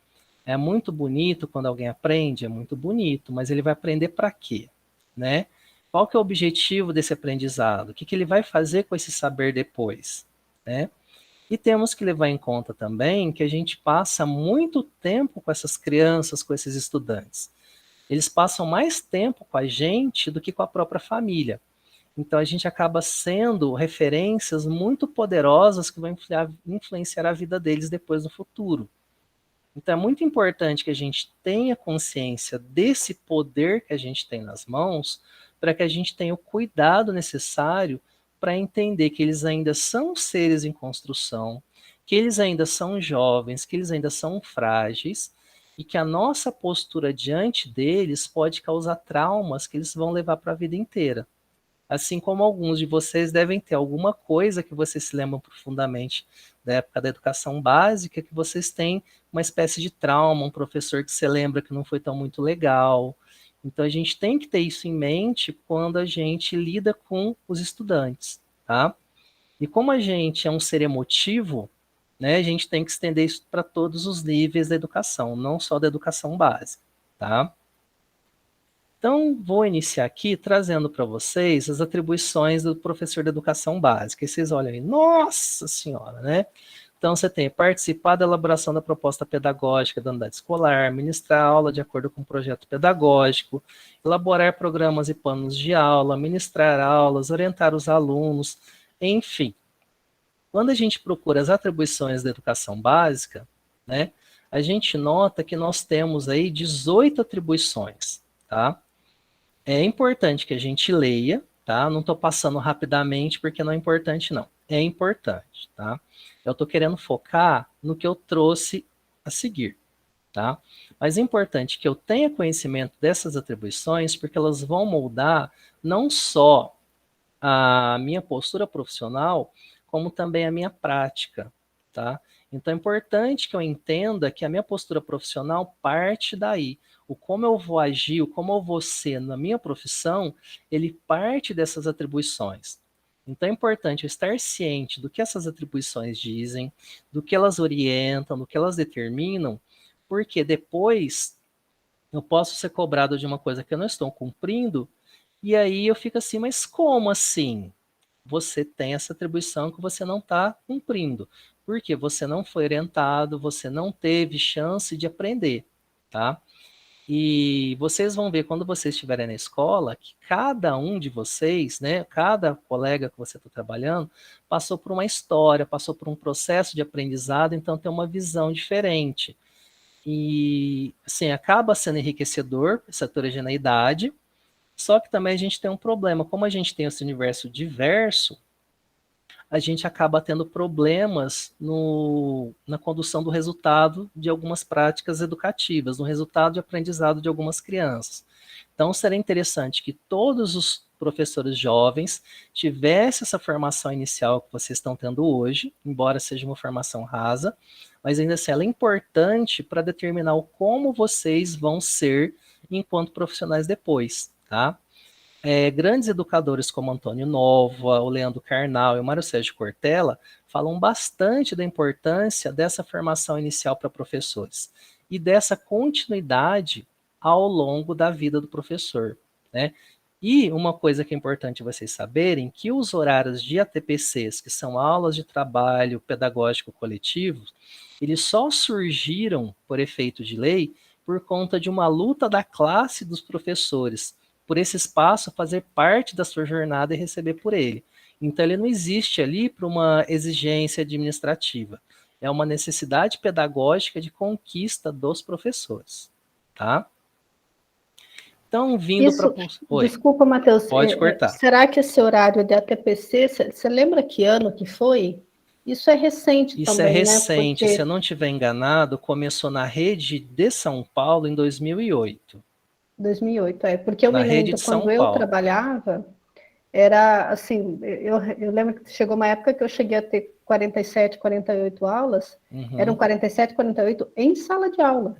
É muito bonito quando alguém aprende, é muito bonito, mas ele vai aprender para quê, né? Qual que é o objetivo desse aprendizado? O que ele vai fazer com esse saber depois, né? E temos que levar em conta também que a gente passa muito tempo com essas crianças, com esses estudantes. Eles passam mais tempo com a gente do que com a própria família. Então a gente acaba sendo referências muito poderosas que vão influenciar a vida deles depois no futuro. Então é muito importante que a gente tenha consciência desse poder que a gente tem nas mãos, para que a gente tenha o cuidado necessário para entender que eles ainda são seres em construção, que eles ainda são jovens, que eles ainda são frágeis, e que a nossa postura diante deles pode causar traumas que eles vão levar para a vida inteira. Assim como alguns de vocês devem ter alguma coisa que vocês se lembram profundamente da época da educação básica, que vocês têm uma espécie de trauma, um professor que você lembra que não foi tão muito legal. Então a gente tem que ter isso em mente quando a gente lida com os estudantes, tá? E como a gente é um ser emotivo, né, a gente tem que estender isso para todos os níveis da educação, não só da educação básica, tá? Então, vou iniciar aqui trazendo para vocês as atribuições do professor de educação básica. E vocês olham aí, nossa senhora, né? Então, você tem participar da elaboração da proposta pedagógica da unidade escolar, ministrar aula de acordo com o projeto pedagógico, elaborar programas e planos de aula, ministrar aulas, orientar os alunos, enfim. Quando a gente procura as atribuições da educação básica, né, a gente nota que nós temos aí 18 atribuições, tá? É importante que a gente leia, tá? Não estou passando rapidamente porque não é importante, não. É importante, tá? Eu estou querendo focar no que eu trouxe a seguir, tá? Mas é importante que eu tenha conhecimento dessas atribuições porque elas vão moldar não só a minha postura profissional, como também a minha prática, tá? Então é importante que eu entenda que a minha postura profissional parte daí. O como eu vou agir, o como eu vou ser na minha profissão, ele parte dessas atribuições. Então é importante eu estar ciente do que essas atribuições dizem, do que elas orientam, do que elas determinam, porque depois eu posso ser cobrado de uma coisa que eu não estou cumprindo, e aí eu fico assim, mas como assim? Você tem essa atribuição que você não está cumprindo, porque você não foi orientado, você não teve chance de aprender, tá? E vocês vão ver quando vocês estiverem na escola que cada um de vocês, né, cada colega que você está trabalhando, passou por uma história, passou por um processo de aprendizado, então tem uma visão diferente. E, assim, acaba sendo enriquecedor essa heterogeneidade, só que também a gente tem um problema, como a gente tem esse universo diverso, a gente acaba tendo problemas na condução do resultado de algumas práticas educativas, no resultado de aprendizado de algumas crianças. Então, seria interessante que todos os professores jovens tivessem essa formação inicial que vocês estão tendo hoje, embora seja uma formação rasa, mas ainda assim ela é importante para determinar o como vocês vão ser enquanto profissionais depois, tá? Grandes educadores como Antônio Nova, o Leandro Carnal e o Mário Sérgio Cortella falam bastante da importância dessa formação inicial para professores e dessa continuidade ao longo da vida do professor, né? E uma coisa que é importante vocês saberem, que os horários de ATPCs, que são aulas de trabalho pedagógico coletivo, eles só surgiram por efeito de lei por conta de uma luta da classe dos professores, por esse espaço fazer parte da sua jornada e receber por ele. Então, ele não existe ali para uma exigência administrativa. É uma necessidade pedagógica de conquista dos professores, tá? Então, vindo para... Desculpa, Matheus. Pode cortar. Será que esse horário de ATPC, você lembra que ano que foi? Isso é recente Isso também, é recente, né? se eu não estiver enganado, começou na rede de São Paulo em 2008. 2008, porque eu Na me rede lembro, de São quando eu Paulo. trabalhava, era assim, eu lembro que chegou uma época que eu cheguei a ter 47, 48 aulas, eram 47, 48 em sala de aula.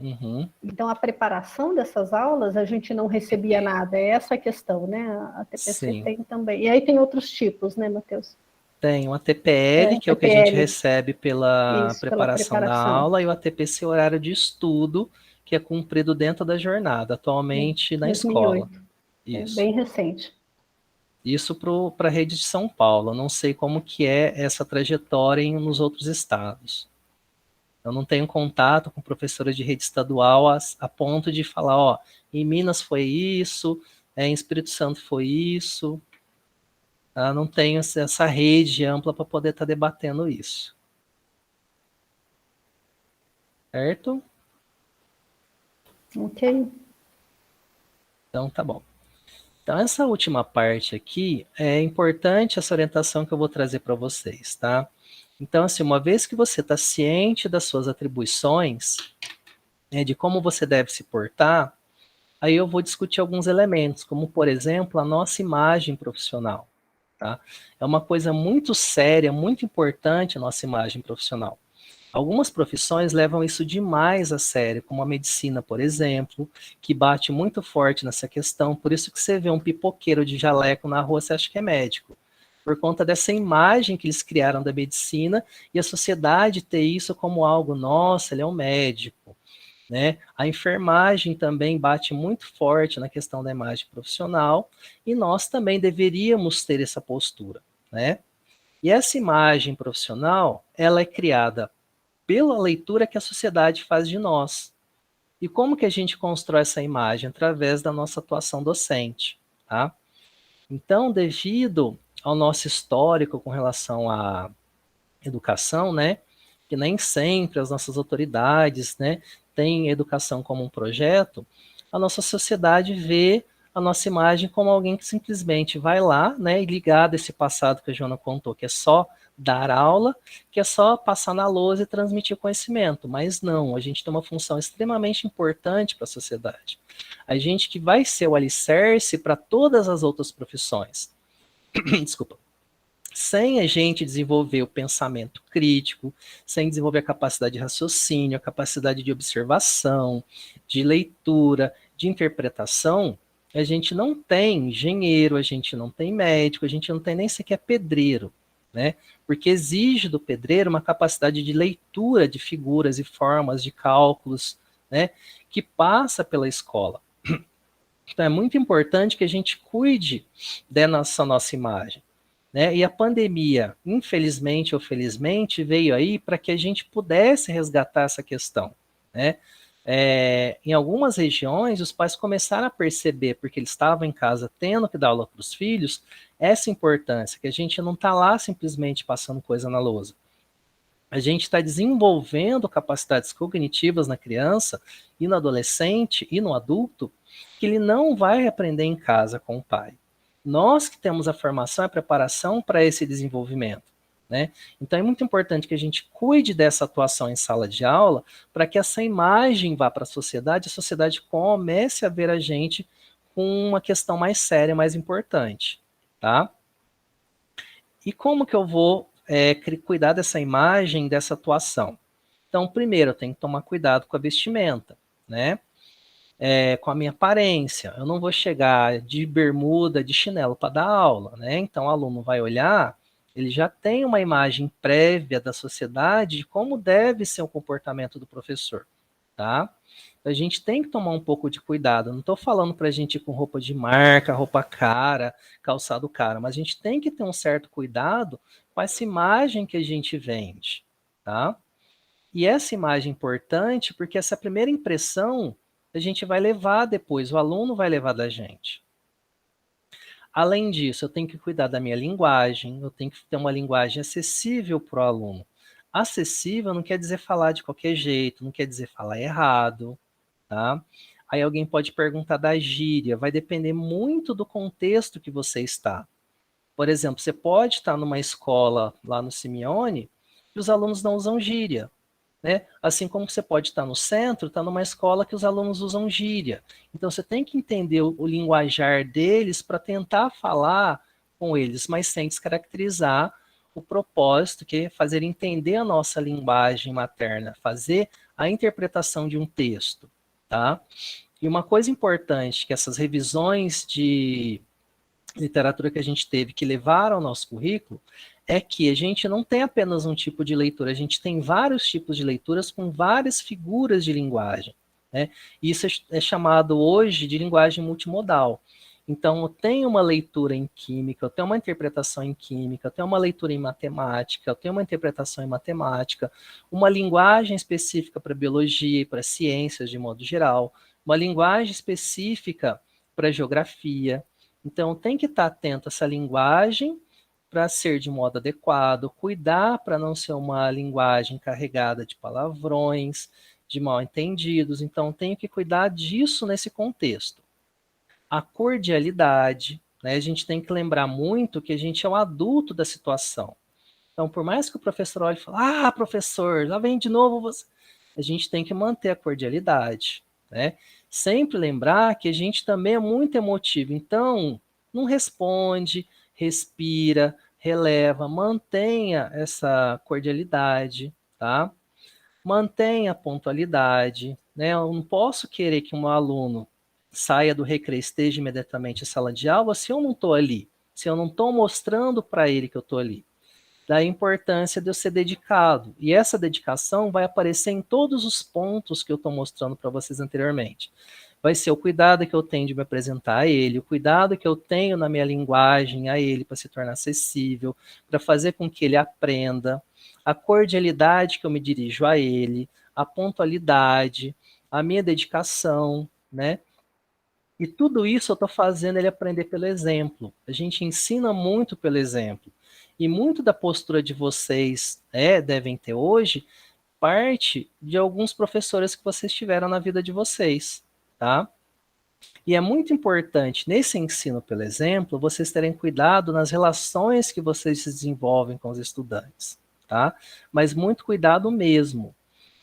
Então, a preparação dessas aulas, a gente não recebia nada, é essa a questão, né? A TPC Sim. tem também. E aí tem outros tipos, né, Matheus? Tem o ATPL, que é o que a gente recebe pela Isso, preparação da aula, e o ATPC, horário de estudo, que é cumprido dentro da jornada, atualmente na 2008. escola. Isso. Bem recente. Isso para a rede de São Paulo. Eu não sei como que é essa trajetória nos outros estados. Eu não tenho contato com professora de rede estadual a ponto de falar, ó, em Minas foi isso, em Espírito Santo foi isso. Eu não tenho essa rede ampla para poder estar debatendo isso. Certo? Ok. Então, tá bom. Então, essa última parte aqui é importante, essa orientação que eu vou trazer para vocês, tá? Então, assim, uma vez que você está ciente das suas atribuições, de como você deve se portar, aí eu vou discutir alguns elementos, como, por exemplo, a nossa imagem profissional, tá? É uma coisa muito séria, muito importante a nossa imagem profissional. Algumas profissões levam isso demais a sério, como a medicina, por exemplo, que bate muito forte nessa questão. Por isso que você vê um pipoqueiro de jaleco na rua, você acha que é médico. Por conta dessa imagem que eles criaram da medicina e a sociedade ter isso como algo, nossa, ele é um médico, né? A enfermagem também bate muito forte na questão da imagem profissional e nós também deveríamos ter essa postura, né? E essa imagem profissional, ela é criada pela leitura que a sociedade faz de nós. E como que a gente constrói essa imagem? Através da nossa atuação docente, tá? Então, devido ao nosso histórico com relação à educação, né, que nem sempre as nossas autoridades, né, têm educação como um projeto, a nossa sociedade vê a nossa imagem como alguém que simplesmente vai lá, né, e ligado a esse passado que a Joana contou, que é só dar aula, que é só passar na lousa e transmitir conhecimento, mas não, a gente tem uma função extremamente importante para a sociedade. A gente que vai ser o alicerce para todas as outras profissões. Desculpa. Sem a gente desenvolver o pensamento crítico, sem desenvolver a capacidade de raciocínio, a capacidade de observação, de leitura, de interpretação, a gente não tem engenheiro, a gente não tem médico, a gente não tem nem sequer pedreiro, né? Porque exige do pedreiro uma capacidade de leitura de figuras e formas de cálculos, né? Que passa pela escola. Então é muito importante que a gente cuide dessa nossa imagem, né? E a pandemia, infelizmente ou felizmente, veio aí para que a gente pudesse resgatar essa questão, né? Em algumas regiões, os pais começaram a perceber, porque eles estavam em casa tendo que dar aula para os filhos, essa importância, que a gente não está lá simplesmente passando coisa na lousa. A gente está desenvolvendo capacidades cognitivas na criança e no adolescente e no adulto que ele não vai aprender em casa com o pai. Nós que temos a formação e a preparação para esse desenvolvimento, né? Então é muito importante que a gente cuide dessa atuação em sala de aula para que essa imagem vá para a sociedade comece a ver a gente com uma questão mais séria, mais importante, tá? E como que eu vou cuidar dessa imagem, dessa atuação? Então, primeiro, eu tenho que tomar cuidado com a vestimenta, né? Com a minha aparência. Eu não vou chegar de bermuda, de chinelo para dar aula, né? Então, o aluno vai olhar, ele já tem uma imagem prévia da sociedade de como deve ser o comportamento do professor, tá? A gente tem que tomar um pouco de cuidado. Eu não estou falando para a gente ir com roupa de marca, roupa cara, calçado cara, mas a gente tem que ter um certo cuidado com essa imagem que a gente vende, tá? E essa imagem é importante porque essa primeira impressão a gente vai levar depois, o aluno vai levar da gente, Além disso, eu tenho que cuidar da minha linguagem, eu tenho que ter uma linguagem acessível para o aluno. Acessível não quer dizer falar de qualquer jeito, não quer dizer falar errado, tá? Aí alguém pode perguntar da gíria, vai depender muito do contexto que você está. Por exemplo, você pode estar numa escola lá no Simeone e os alunos não usam gíria, né? Assim como você pode estar no centro, estar numa escola que os alunos usam gíria. Então você tem que entender o linguajar deles para tentar falar com eles, mas sem descaracterizar o propósito, que é fazer entender a nossa linguagem materna, fazer a interpretação de um texto, tá? E uma coisa importante que essas revisões de literatura que a gente teve que levaram ao nosso currículo é que a gente não tem apenas um tipo de leitura, a gente tem vários tipos de leituras com várias figuras de linguagem, né? Isso é chamado hoje de linguagem multimodal. Então, eu tenho uma leitura em química, eu tenho uma interpretação em química, eu tenho uma leitura em matemática, eu tenho uma interpretação em matemática, uma linguagem específica para biologia e para ciências de modo geral, uma linguagem específica para geografia. Então, tem que estar atento a essa linguagem para ser de modo adequado, cuidar para não ser uma linguagem carregada de palavrões, de mal entendidos. Então, tenho que cuidar disso nesse contexto. A cordialidade, né? A gente tem que lembrar muito que a gente é o adulto da situação. Então, por mais que o professor olhe e fale, professor, lá vem de novo você. A gente tem que manter a cordialidade, né? Sempre lembrar que a gente também é muito emotivo. Então, não responde, respira, releva, mantenha essa cordialidade, tá? Mantenha a pontualidade, né? Eu não posso querer que um aluno saia do recreio, esteja imediatamente em sala de aula se eu não estou ali, se eu não estou mostrando para ele que eu estou ali. Da importância de eu ser dedicado. E essa dedicação vai aparecer em todos os pontos que eu estou mostrando para vocês anteriormente. Vai ser o cuidado que eu tenho de me apresentar a ele, o cuidado que eu tenho na minha linguagem a ele para se tornar acessível, para fazer com que ele aprenda, a cordialidade que eu me dirijo a ele, a pontualidade, a minha dedicação, né? E tudo isso eu estou fazendo ele aprender pelo exemplo. A gente ensina muito pelo exemplo. E muito da postura de vocês devem ter hoje parte de alguns professores que vocês tiveram na vida de vocês, tá? E é muito importante, nesse ensino pelo exemplo, vocês terem cuidado nas relações que vocês desenvolvem com os estudantes, tá? Mas muito cuidado mesmo.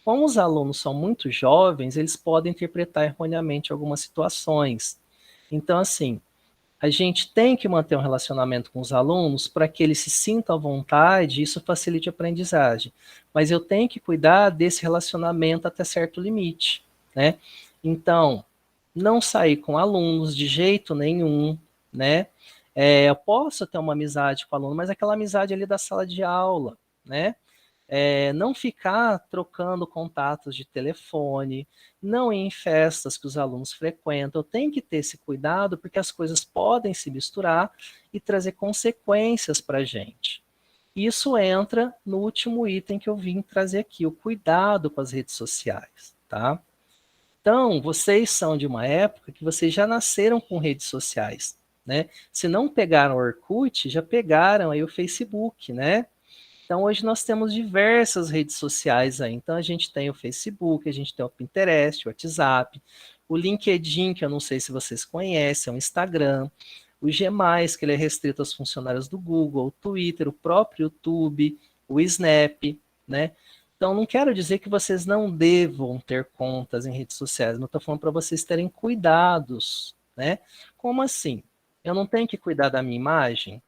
Como os alunos são muito jovens, eles podem interpretar erroneamente algumas situações. Então, assim, a gente tem que manter um relacionamento com os alunos para que eles se sintam à vontade e isso facilite a aprendizagem. Mas eu tenho que cuidar desse relacionamento até certo limite, né? Então, não sair com alunos de jeito nenhum, né? Eu posso ter uma amizade com o aluno, mas aquela amizade ali da sala de aula, né? Não ficar trocando contatos de telefone, não ir em festas que os alunos frequentam. Tem que ter esse cuidado, porque as coisas podem se misturar e trazer consequências para a gente. Isso entra no último item que eu vim trazer aqui, o cuidado com as redes sociais, tá? Então, vocês são de uma época que vocês já nasceram com redes sociais, né? Se não pegaram o Orkut, já pegaram aí o Facebook, né? Então, hoje nós temos diversas redes sociais aí. Então, a gente tem o Facebook, a gente tem o Pinterest, o WhatsApp, o LinkedIn, que eu não sei se vocês conhecem, é o Instagram, o G+, que ele é restrito aos funcionários do Google, o Twitter, o próprio YouTube, o Snap, né? Então, não quero dizer que vocês não devam ter contas em redes sociais, não estou falando para vocês terem cuidados, né? Como assim? Eu não tenho que cuidar da minha imagem?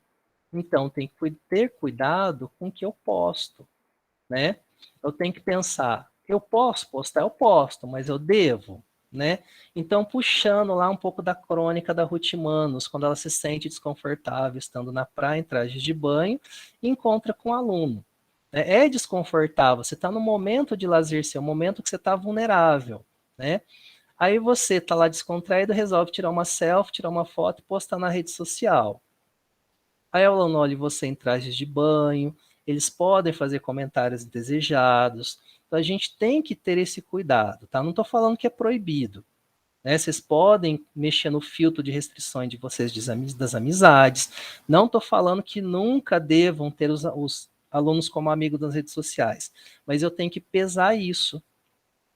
Então, tem que ter cuidado com o que eu posto, né? Eu tenho que pensar, eu posso postar? Eu posto, mas eu devo, né? Então, puxando lá um pouco da crônica da Ruth Manos, quando ela se sente desconfortável estando na praia em trajes de banho e encontra com um aluno. É desconfortável, você está no momento de lazer seu, momento que você está vulnerável, né? Aí você está lá descontraído, resolve tirar uma selfie, tirar uma foto e postar na rede social. Aí o aluno olha você em trajes de banho, eles podem fazer comentários indesejados. Então a gente tem que ter esse cuidado, tá? Não estou falando que é proibido, né? Vocês podem mexer no filtro de restrições de vocês das amizades. Não estou falando que nunca devam ter os alunos como amigos nas redes sociais, mas eu tenho que pesar isso.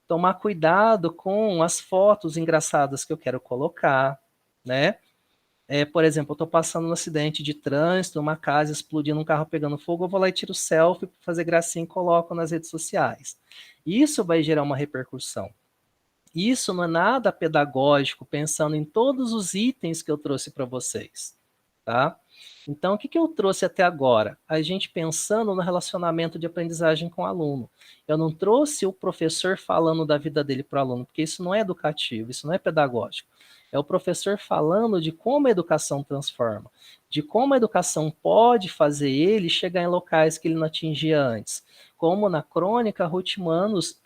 Tomar cuidado com as fotos engraçadas que eu quero colocar, né? Por exemplo, eu estou passando um acidente de trânsito, uma casa explodindo, um carro pegando fogo, eu vou lá e tiro selfie para fazer gracinha e coloco nas redes sociais. Isso vai gerar uma repercussão. Isso não é nada pedagógico, pensando em todos os itens que eu trouxe para vocês, tá? Então, o que eu trouxe até agora? A gente pensando no relacionamento de aprendizagem com o aluno. Eu não trouxe o professor falando da vida dele para o aluno, porque isso não é educativo, isso não é pedagógico. É o professor falando de como a educação transforma, de como a educação pode fazer ele chegar em locais que ele não atingia antes. Como na crônica, Ruth Manos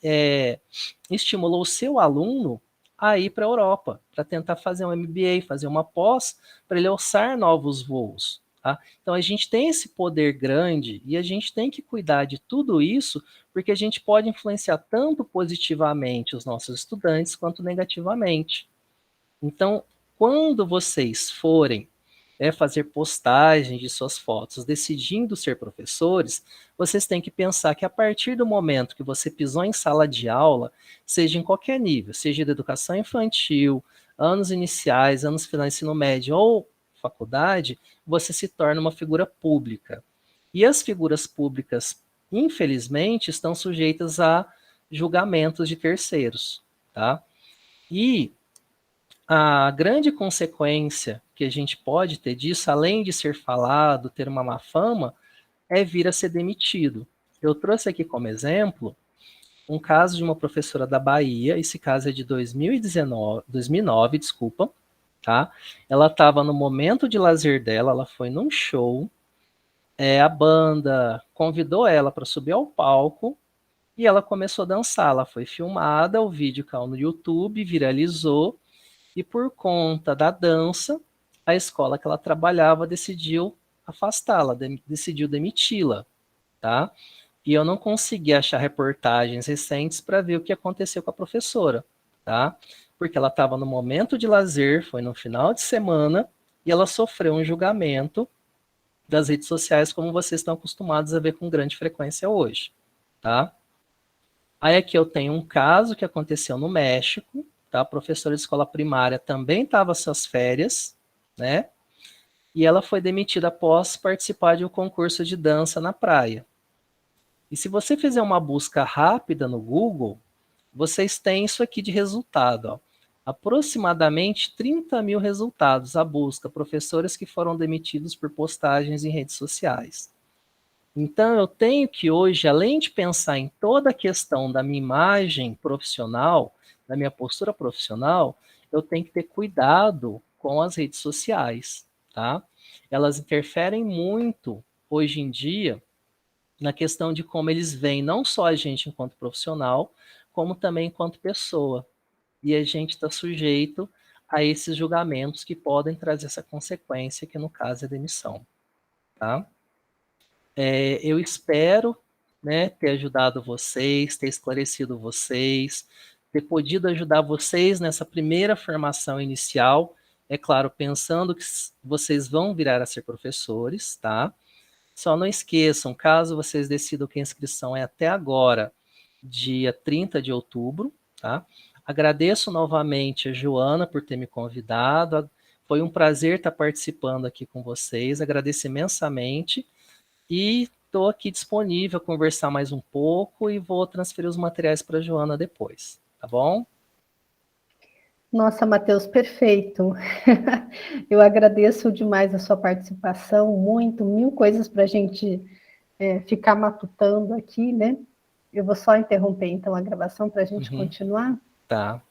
estimulou o seu aluno a ir para a Europa, para tentar fazer um MBA, fazer uma pós, para ele alçar novos voos. Tá? Então, a gente tem esse poder grande e a gente tem que cuidar de tudo isso, porque a gente pode influenciar tanto positivamente os nossos estudantes, quanto negativamente. Então, quando vocês forem fazer postagem de suas fotos, decidindo ser professores, vocês têm que pensar que a partir do momento que você pisou em sala de aula, seja em qualquer nível, seja de educação infantil, anos iniciais, anos finais do ensino médio ou faculdade, você se torna uma figura pública. E as figuras públicas, infelizmente, estão sujeitas a julgamentos de terceiros, tá? E a grande consequência que a gente pode ter disso, além de ser falado, ter uma má fama, é vir a ser demitido. Eu trouxe aqui como exemplo um caso de uma professora da Bahia, esse caso é de 2009, desculpa, tá? Ela estava no momento de lazer dela, ela foi num show, a banda convidou ela para subir ao palco e ela começou a dançar. Ela foi filmada, o vídeo caiu no YouTube, viralizou, e por conta da dança, a escola que ela trabalhava decidiu afastá-la, decidiu demiti-la, tá? E eu não consegui achar reportagens recentes para ver o que aconteceu com a professora, tá? Porque ela estava no momento de lazer, foi no final de semana, e ela sofreu um julgamento das redes sociais, como vocês estão acostumados a ver com grande frequência hoje, tá? Aí aqui eu tenho um caso que aconteceu no México, tá? A professora de escola primária também estava às suas férias, né? E ela foi demitida após participar de um concurso de dança na praia. E se você fizer uma busca rápida no Google, vocês têm isso aqui de resultado, ó. Aproximadamente 30 mil resultados, a busca, professores que foram demitidos por postagens em redes sociais. Então, eu tenho que hoje, além de pensar em toda a questão da minha imagem profissional, da minha postura profissional, eu tenho que ter cuidado com as redes sociais, tá? Elas interferem muito, hoje em dia, na questão de como eles veem não só a gente enquanto profissional, como também enquanto pessoa. E a gente está sujeito a esses julgamentos que podem trazer essa consequência, que no caso é demissão, tá? Eu espero, né, ter ajudado vocês, ter esclarecido vocês, ter podido ajudar vocês nessa primeira formação inicial, é claro, pensando que vocês vão virar a ser professores, tá? Só não esqueçam, caso vocês decidam que a inscrição é até agora, dia 30 de outubro, tá? Agradeço novamente a Joana por ter me convidado, foi um prazer estar participando aqui com vocês, agradeço imensamente, e estou aqui disponível a conversar mais um pouco e vou transferir os materiais para a Joana depois, tá bom? Nossa, Matheus, perfeito. Eu agradeço demais a sua participação, mil coisas para a gente ficar matutando aqui, né? Eu vou só interromper, então, a gravação para a gente continuar. Tá.